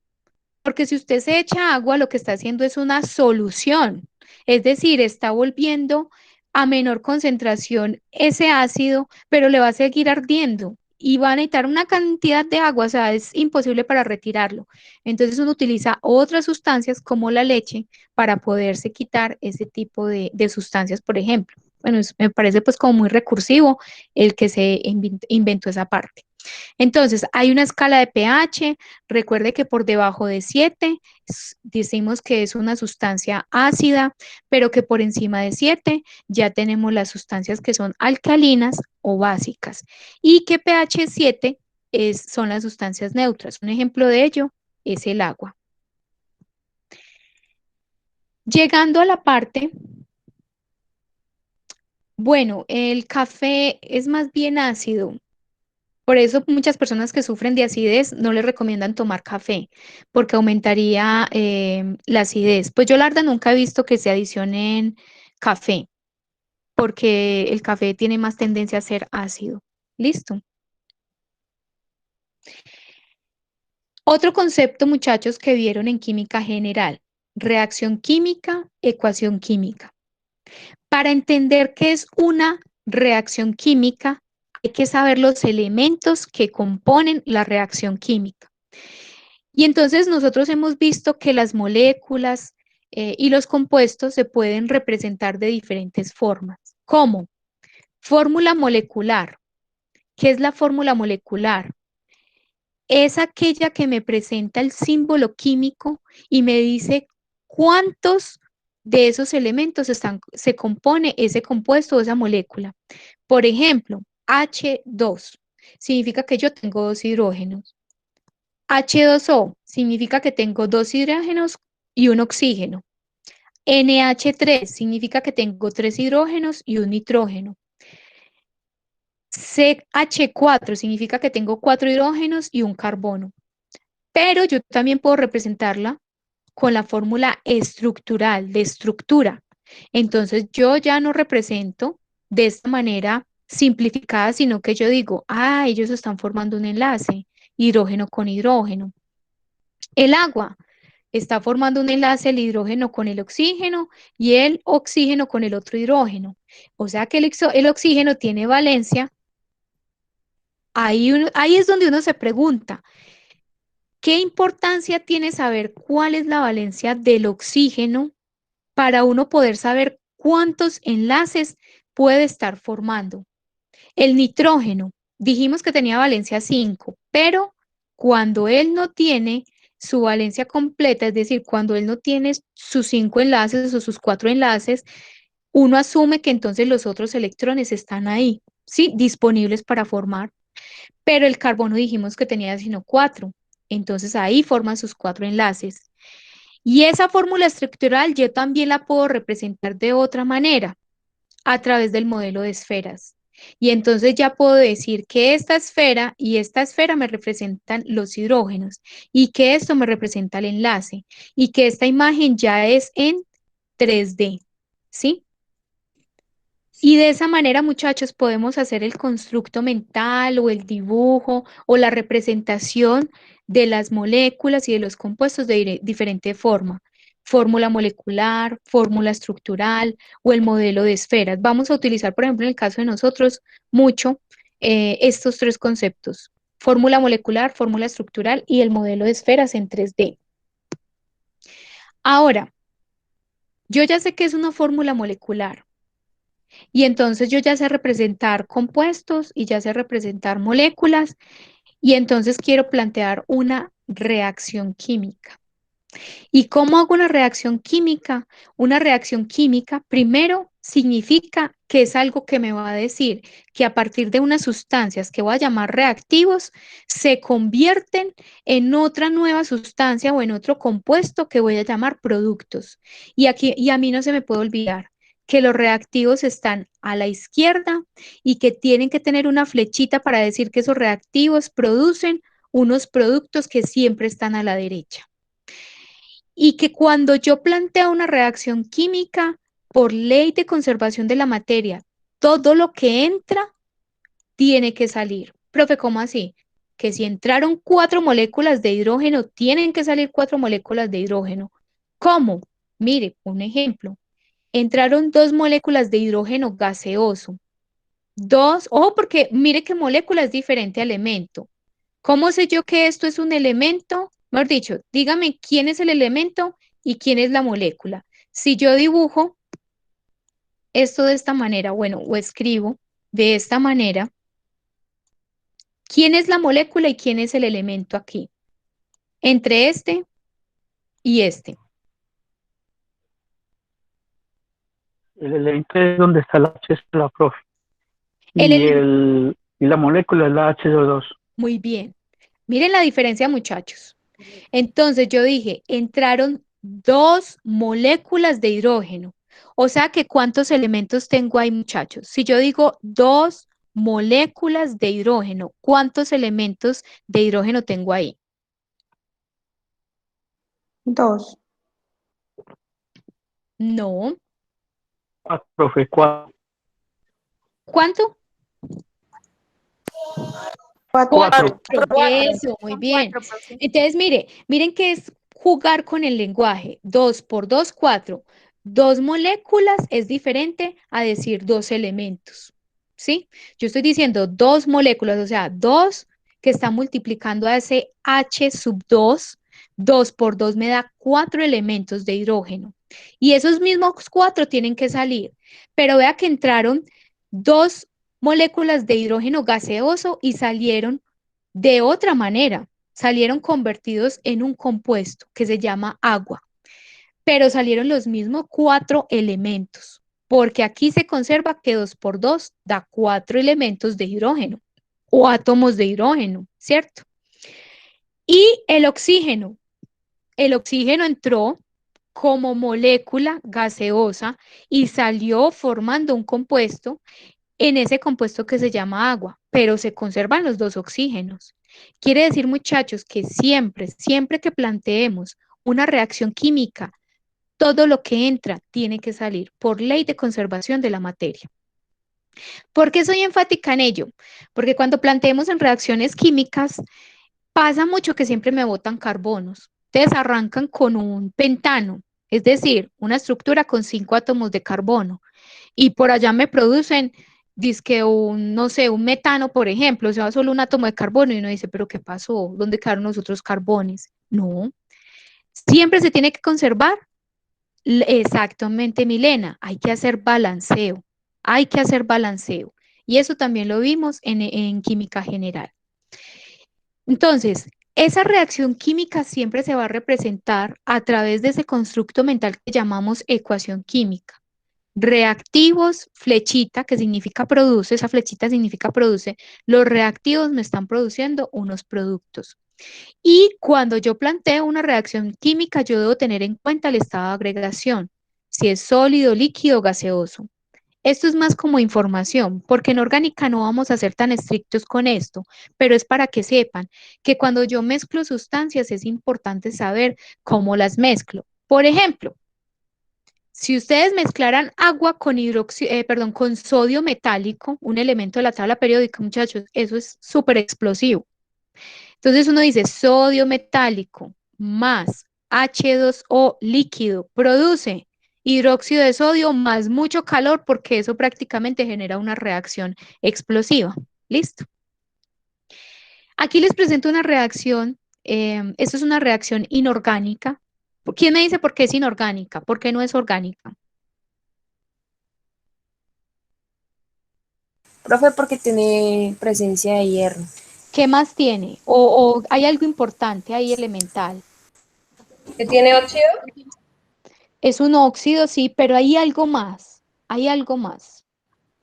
Porque si usted se echa agua, lo que está haciendo es una solución. Es decir, está volviendo a menor concentración ese ácido, pero le va a seguir ardiendo y va a necesitar una cantidad de agua, o sea, es imposible para retirarlo. Entonces uno utiliza otras sustancias como la leche para poderse quitar ese tipo de sustancias, por ejemplo. Bueno, me parece pues como muy recursivo el que se inventó esa parte. Entonces, hay una escala de pH, recuerde que por debajo de 7 decimos que es una sustancia ácida, pero que por encima de 7 ya tenemos las sustancias que son alcalinas o básicas y que pH 7 son las sustancias neutras. Un ejemplo de ello es el agua. Llegando a la parte, bueno, el café es más bien ácido. Por eso muchas personas que sufren de acidez no les recomiendan tomar café, porque aumentaría la acidez. Pues yo la verdad nunca he visto que se adicionen café, porque el café tiene más tendencia a ser ácido. ¿Listo? Otro concepto, muchachos, que vieron en química general, reacción química, ecuación química. Para entender qué es una reacción química, hay que saber los elementos que componen la reacción química. Y entonces nosotros hemos visto que las moléculas y los compuestos se pueden representar de diferentes formas. ¿Cómo? Fórmula molecular. ¿Qué es la fórmula molecular? Es aquella que me presenta el símbolo químico y me dice cuántos de esos elementos se compone ese compuesto o esa molécula. Por ejemplo, H2 significa que yo tengo 2 hidrógenos. H2O significa que tengo 2 hidrógenos y un oxígeno. NH3 significa que tengo 3 hidrógenos y un nitrógeno. CH4 significa que tengo 4 hidrógenos y un carbono. Pero yo también puedo representarla con la fórmula estructural, de estructura. Entonces yo ya no represento de esta manera simplificada, sino que yo digo, ellos están formando un enlace, hidrógeno con hidrógeno. El agua está formando un enlace el hidrógeno con el oxígeno y el oxígeno con el otro hidrógeno. O sea que el oxígeno tiene valencia. Ahí es donde uno se pregunta, ¿qué importancia tiene saber cuál es la valencia del oxígeno para uno poder saber cuántos enlaces puede estar formando? El nitrógeno, dijimos que tenía valencia 5, pero cuando él no tiene su valencia completa, es decir, cuando él no tiene sus 5 enlaces o sus 4 enlaces, uno asume que entonces los otros electrones están ahí, ¿sí? Disponibles para formar. Pero el carbono dijimos que tenía sino 4, entonces ahí forman sus 4 enlaces. Y esa fórmula estructural yo también la puedo representar de otra manera. a través del modelo de esferas. Y entonces ya puedo decir que esta esfera y esta esfera me representan los hidrógenos y que esto me representa el enlace y que esta imagen ya es en 3D, ¿sí? Y de esa manera, muchachos, podemos hacer el constructo mental o el dibujo o la representación de las moléculas y de los compuestos de diferente forma. Fórmula molecular, fórmula estructural o el modelo de esferas. Vamos a utilizar, por ejemplo, en el caso de nosotros, mucho estos tres conceptos. Fórmula molecular, fórmula estructural y el modelo de esferas en 3D. Ahora, yo ya sé que es una fórmula molecular. Y entonces yo ya sé representar compuestos y ya sé representar moléculas y entonces quiero plantear una reacción química. ¿Y cómo hago una reacción química? Una reacción química primero significa que es algo que me va a decir que a partir de unas sustancias que voy a llamar reactivos se convierten en otra nueva sustancia o en otro compuesto que voy a llamar productos. Y aquí y a mí no se me puede olvidar que los reactivos están a la izquierda y que tienen que tener una flechita para decir que esos reactivos producen unos productos que siempre están a la derecha. Y que cuando yo planteo una reacción química, por ley de conservación de la materia, todo lo que entra tiene que salir. Profe, ¿cómo así? Que si entraron 4 moléculas de hidrógeno, tienen que salir 4 moléculas de hidrógeno. ¿Cómo? Mire, un ejemplo. Entraron 2 moléculas de hidrógeno gaseoso. Porque mire que molécula es diferente a elemento. ¿Cómo sé yo que esto es un elemento? Mejor dicho, dígame quién es el elemento y quién es la molécula. Si yo dibujo esto de esta manera, bueno, o escribo de esta manera, ¿quién es la molécula y quién es el elemento aquí? Entre este y este. El elemento es donde está la H, es la profe. El ele- Y la molécula es la H2O2. Muy bien. Miren la diferencia, muchachos. Entonces yo dije, entraron 2 moléculas de hidrógeno. O sea que ¿cuántos elementos tengo ahí, muchachos? Si yo digo 2 moléculas de hidrógeno, ¿cuántos elementos de hidrógeno tengo ahí? 2. No. 4, profe, 4. ¿Cuánto? 4. Eso, muy bien. Entonces, miren que es jugar con el lenguaje. 2 por 2, 4. 2 moléculas es diferente a decir 2 elementos. ¿Sí? Yo estoy diciendo 2 moléculas, o sea, 2 que está multiplicando a ese H sub 2. 2 por 2 me da 4 elementos de hidrógeno. Y esos mismos 4 tienen que salir. Pero vea que entraron 2 moléculas de hidrógeno gaseoso y salieron de otra manera, salieron convertidos en un compuesto que se llama agua, pero salieron los mismos 4 elementos, porque aquí se conserva que 2 por 2 da 4 elementos de hidrógeno o átomos de hidrógeno, ¿cierto? Y el oxígeno entró como molécula gaseosa y salió formando un compuesto en ese compuesto que se llama agua, pero se conservan los 2 oxígenos. Quiere decir, muchachos, que siempre que planteemos una reacción química, todo lo que entra tiene que salir por ley de conservación de la materia. ¿Por qué soy enfática en ello? Porque cuando planteemos en reacciones químicas, pasa mucho que siempre me botan carbonos. Ustedes arrancan con un pentano, es decir, una estructura con 5 átomos de carbono y por allá me producen, dizque no sé, un metano, por ejemplo, o sea, solo un átomo de carbono y uno dice, pero ¿qué pasó? ¿Dónde quedaron los otros carbones? No, siempre se tiene que conservar. Exactamente, Milena, hay que hacer balanceo. Y eso también lo vimos en química general. Entonces, esa reacción química siempre se va a representar a través de ese constructo mental que llamamos ecuación química. Reactivos, flechita, que significa produce, esa flechita significa produce, los reactivos me están produciendo unos productos. Y cuando yo planteo una reacción química, yo debo tener en cuenta el estado de agregación, si es sólido, líquido, gaseoso. Esto es más como información, porque en orgánica no vamos a ser tan estrictos con esto, pero es para que sepan que cuando yo mezclo sustancias es importante saber cómo las mezclo. Por ejemplo, si ustedes mezclaran agua con con sodio metálico, un elemento de la tabla periódica, muchachos, eso es súper explosivo. Entonces uno dice sodio metálico más H2O líquido produce hidróxido de sodio más mucho calor porque eso prácticamente genera una reacción explosiva. ¿Listo? Aquí les presento una reacción, esto es una reacción inorgánica. ¿Quién me dice por qué es inorgánica? ¿Por qué no es orgánica? Profe, porque tiene presencia de hierro. ¿Qué más tiene? ¿O hay algo importante ahí elemental? ¿Que tiene óxido? Es un óxido, sí, pero hay algo más. Hay algo más.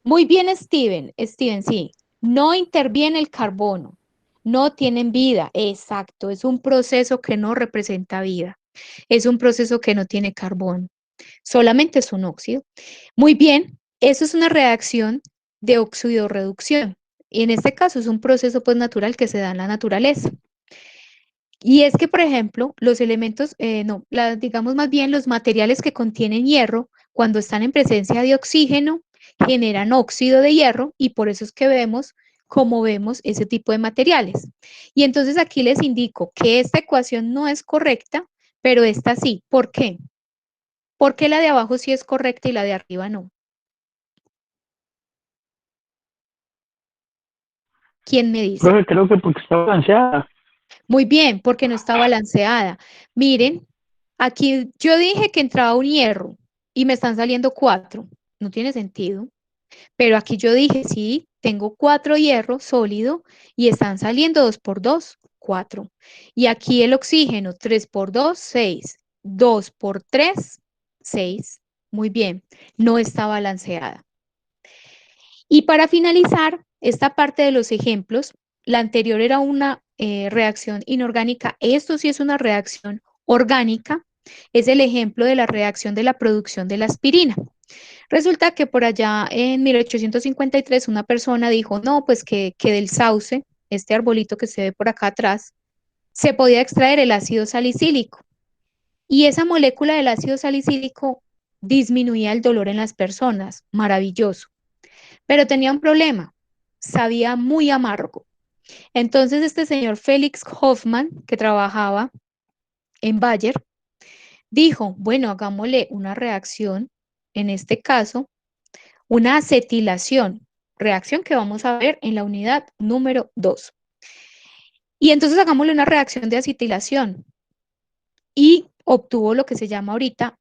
Muy bien, Steven. Steven, sí. No interviene el carbono. No tienen vida. Exacto. Es un proceso que no representa vida. Es un proceso que no tiene carbono. Solamente es un óxido. Muy bien. Eso es una reacción de oxidorreducción. Y en este caso es un proceso pues natural que se da en la naturaleza. Y es que, por ejemplo, los elementos, no, digamos más bien los materiales que contienen hierro, cuando están en presencia de oxígeno, generan óxido de hierro y por eso es que vemos como vemos ese tipo de materiales. Y entonces aquí les indico que esta ecuación no es correcta, pero esta sí. ¿Por qué? Porque la de abajo sí es correcta y la de arriba no. ¿Quién me dice? Profe, creo que porque está balanceada. Muy bien, porque no está balanceada. Miren, aquí yo dije que entraba un hierro y me están saliendo 4. No tiene sentido. Pero aquí yo dije, sí, tengo 4 hierros sólido y están saliendo 2 por 2, 4. Y aquí el oxígeno, 3 por 2, 6. 2 por 3, 6. Muy bien, no está balanceada. Y para finalizar esta parte de los ejemplos, la anterior era una reacción inorgánica, esto sí es una reacción orgánica, es el ejemplo de la reacción de la producción de la aspirina. Resulta que por allá en 1853 una persona dijo, no, pues que del sauce, este arbolito que se ve por acá atrás, se podía extraer el ácido salicílico. Y esa molécula del ácido salicílico disminuía el dolor en las personas. Maravilloso. Pero tenía un problema, sabía muy amargo. Entonces este señor Félix Hoffmann, que trabajaba en Bayer, dijo, bueno, hagámosle una reacción, en este caso, una acetilación, reacción que vamos a ver en la unidad número 2. Y entonces hagámosle una reacción de acetilación y obtuvo lo que se llama ahorita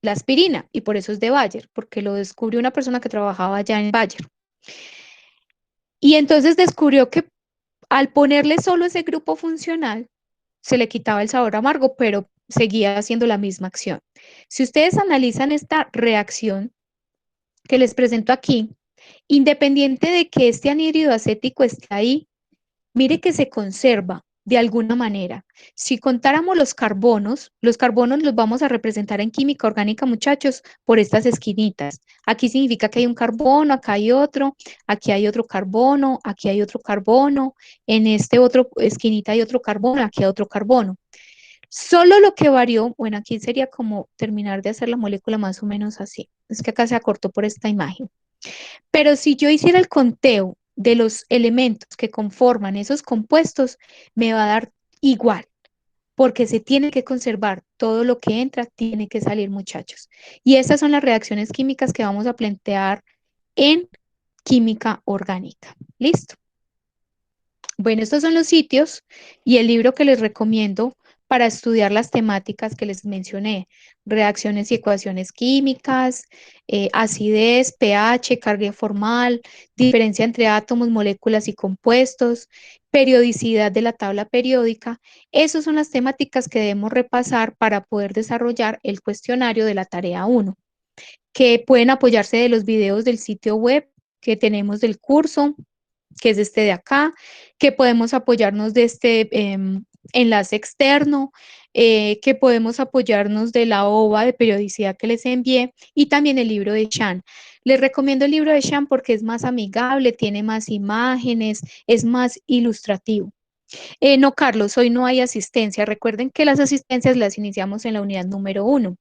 la aspirina, y por eso es de Bayer, porque lo descubrió una persona que trabajaba allá en Bayer. Y entonces descubrió que al ponerle solo ese grupo funcional, se le quitaba el sabor amargo, pero seguía haciendo la misma acción. Si ustedes analizan esta reacción que les presento aquí, independiente de que este anhídrido acético esté ahí, mire que se conserva de alguna manera. Si contáramos los carbonos los vamos a representar en química orgánica, muchachos, por estas esquinitas. Aquí significa que hay un carbono, acá hay otro, aquí hay otro carbono, aquí hay otro carbono, en este otro esquinita hay otro carbono, aquí hay otro carbono. Solo lo que varió, bueno, aquí sería como terminar de hacer la molécula más o menos así. Es que acá se acortó por esta imagen. Pero si yo hiciera el conteo de los elementos que conforman esos compuestos, me va a dar igual, porque se tiene que conservar todo lo que entra, tiene que salir, muchachos. Y estas son las reacciones químicas que vamos a plantear en química orgánica. ¿Listo? Bueno, estos son los sitios y el libro que les recomiendo para estudiar las temáticas que les mencioné, reacciones y ecuaciones químicas, acidez, pH, carga formal, diferencia entre átomos, moléculas y compuestos, periodicidad de la tabla periódica. Esas son las temáticas que debemos repasar para poder desarrollar el cuestionario de la tarea 1, que pueden apoyarse de los videos del sitio web que tenemos del curso, que es este de acá, que podemos apoyarnos de este enlace externo, que podemos apoyarnos de la OVA de periodicidad que les envié y también el libro de Shan. Les recomiendo el libro de Shan porque es más amigable, tiene más imágenes, es más ilustrativo. No, Carlos, hoy no hay asistencia. Recuerden que las asistencias las iniciamos en la unidad número 1.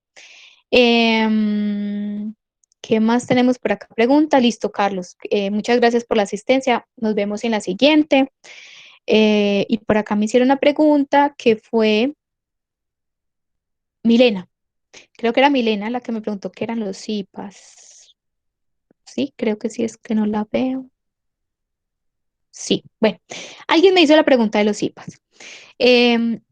¿Qué más tenemos por acá? Pregunta, listo, Carlos. Muchas gracias por la asistencia. Nos vemos en la siguiente. Y por acá me hicieron una pregunta que fue Milena. Creo que era Milena la que me preguntó qué eran los IPAs. Sí, creo que sí, es que no la veo. Sí, bueno, alguien me hizo la pregunta de los IPAs.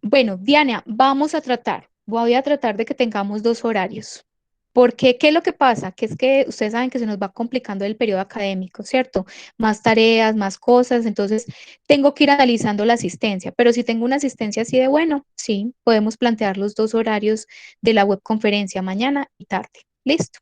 Bueno, Diana, voy a tratar de que tengamos 2 horarios. Porque, ¿qué es lo que pasa? Que es que ustedes saben que se nos va complicando el periodo académico, ¿cierto? Más tareas, más cosas, entonces tengo que ir analizando la asistencia, pero si tengo una asistencia así de bueno, sí, podemos plantear los 2 horarios de la webconferencia, mañana y tarde. Listo.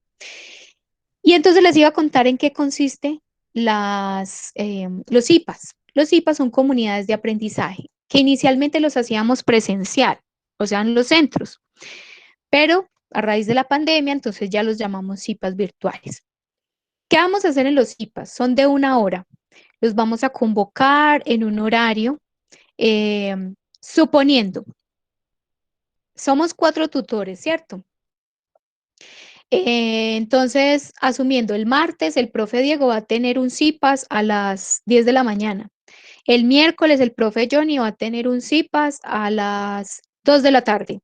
Y entonces les iba a contar en qué consiste los IPAs. Los IPAs son comunidades de aprendizaje que inicialmente los hacíamos presencial, o sea, en los centros, pero a raíz de la pandemia, entonces ya los llamamos IPAs virtuales. ¿Qué vamos a hacer en los IPAs? Son de 1 hora. Los vamos a convocar en un horario, suponiendo, somos 4 tutores, ¿cierto? Entonces, asumiendo el martes, el profe Diego va a tener un CIPAS a las 10 de la mañana. El miércoles, el profe Johnny va a tener un CIPAS a las 2 de la tarde.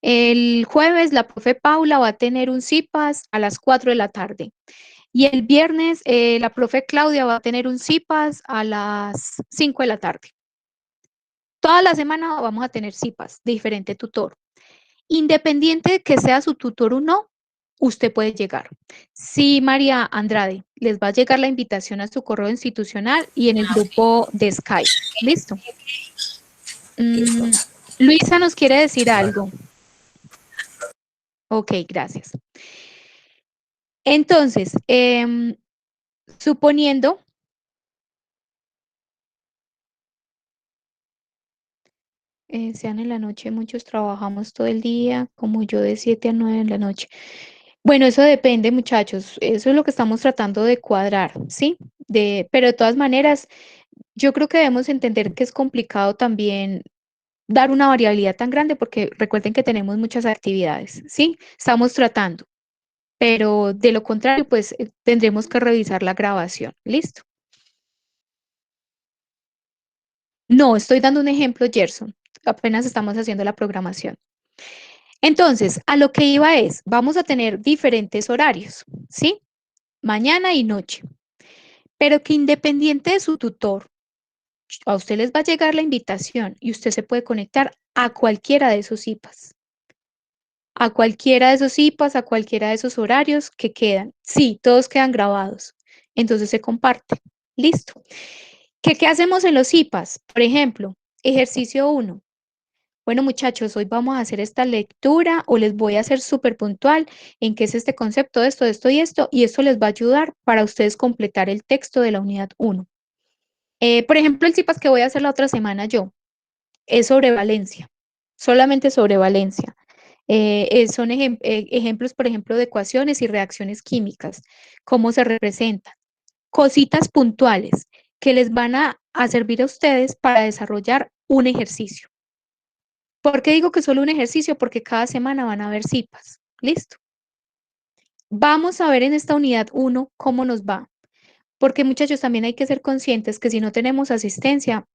El jueves, la profe Paula va a tener un CIPAS a las 4 de la tarde. Y el viernes, la profe Claudia va a tener un CIPAS a las 5 de la tarde. Toda la semana vamos a tener CIPAS de diferente tutor. Independiente de que sea su tutor o no, usted puede llegar. Sí, María Andrade, les va a llegar la invitación a su correo institucional y en el grupo de Skype. ¿Listo? Luisa nos quiere decir algo. Ok, gracias. Entonces, suponiendo sean en la noche, muchos trabajamos todo el día, como yo de 7 a 9 en la noche. Bueno, eso depende, muchachos. Eso es lo que estamos tratando de cuadrar, ¿sí? Pero de todas maneras, yo creo que debemos entender que es complicado también dar una variabilidad tan grande porque recuerden que tenemos muchas actividades, ¿sí? Estamos tratando, pero de lo contrario, pues tendremos que revisar la grabación. ¿Listo? No, estoy dando un ejemplo, Gerson. Apenas estamos haciendo la programación. Entonces, a lo que iba es, vamos a tener diferentes horarios, ¿sí? Mañana y noche, pero que independiente de su tutor, a usted les va a llegar la invitación y usted se puede conectar a cualquiera de esos IPAs. A cualquiera de esos IPAs, a cualquiera de esos horarios que quedan. Sí, todos quedan grabados. Entonces se comparte. Listo. ¿Qué hacemos en los IPAs? Por ejemplo, ejercicio 1. Bueno, muchachos, hoy vamos a hacer esta lectura o les voy a hacer súper puntual en qué es este concepto, esto y esto, y esto les va a ayudar para ustedes completar el texto de la unidad 1. Por ejemplo, el CIPAS que voy a hacer la otra semana yo es sobre Valencia, solamente sobre Valencia. Son ejemplos, por ejemplo, de ecuaciones y reacciones químicas, cómo se representan, cositas puntuales que les van a servir a ustedes para desarrollar un ejercicio. ¿Por qué digo que solo un ejercicio? Porque cada semana van a haber CIPAS. ¿Listo? Vamos a ver en esta unidad 1 cómo nos va. Porque muchachos, también hay que ser conscientes que si no tenemos asistencia,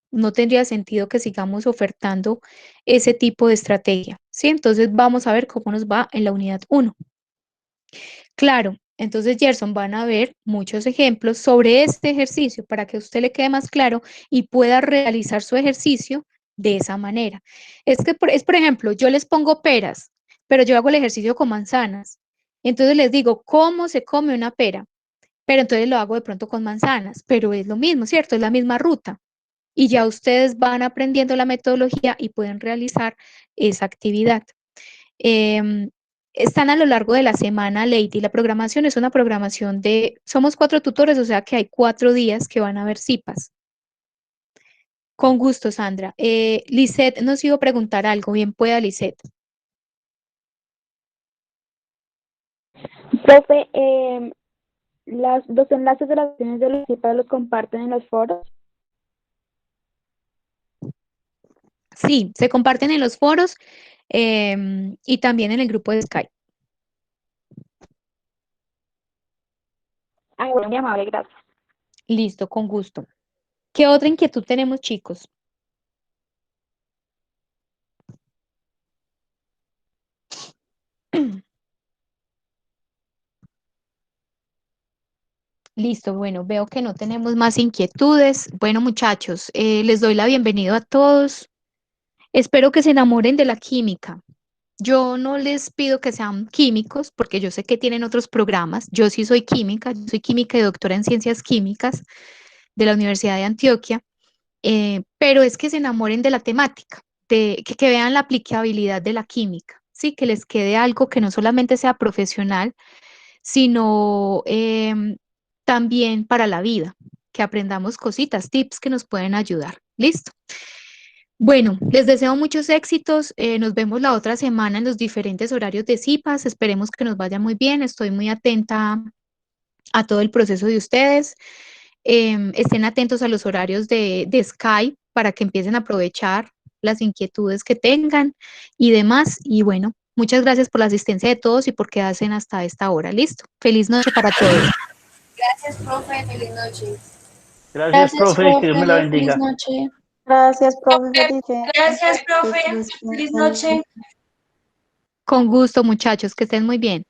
no tendría sentido que sigamos ofertando ese tipo de estrategia. ¿Sí? Entonces vamos a ver cómo nos va en la unidad 1. Claro, entonces Gerson van a ver muchos ejemplos sobre este ejercicio para que a usted le quede más claro y pueda realizar su ejercicio de esa manera. Por ejemplo, yo les pongo peras, pero yo hago el ejercicio con manzanas. Entonces les digo, ¿cómo se come una pera? Pero entonces lo hago de pronto con manzanas, pero es lo mismo, ¿cierto? Es la misma ruta. Y ya ustedes van aprendiendo la metodología y pueden realizar esa actividad. Están a lo largo de la semana, Lady. La programación es una programación somos 4 tutores, o sea que hay 4 días que van a haber CIPAS. Con gusto, Sandra. Lisette nos iba a preguntar algo. Bien pueda, Lisette. Profe, los enlaces de las sesiones de los CIPA los comparten en los foros. Sí, se comparten en los foros y también en el grupo de Skype. Ah, bueno, muy amable, gracias. Listo, con gusto. ¿Qué otra inquietud tenemos, chicos? Listo, bueno, veo que no tenemos más inquietudes. Bueno, muchachos, les doy la bienvenida a todos. Espero que se enamoren de la química. Yo no les pido que sean químicos, porque yo sé que tienen otros programas. Yo sí soy química, yo soy química y doctora en ciencias químicas de la Universidad de Antioquia, pero es que se enamoren de la temática, que vean la aplicabilidad de la química, ¿sí? Que les quede algo que no solamente sea profesional, sino también para la vida, que aprendamos cositas, tips que nos pueden ayudar. ¿Listo? Bueno, les deseo muchos éxitos. Nos vemos la otra semana en los diferentes horarios de CIPAS. Esperemos que nos vaya muy bien. Estoy muy atenta a todo el proceso de ustedes. Estén atentos a los horarios de Skype para que empiecen a aprovechar las inquietudes que tengan y demás. Y bueno, muchas gracias por la asistencia de todos y por quedarse hasta esta hora. Listo. Feliz noche para todos. Gracias, profe. Feliz noche. Gracias, profe, que Dios me la bendiga. Feliz noche. Gracias, profe. Feliz Gracias, profe. Feliz noche. Con gusto, muchachos, que estén muy bien.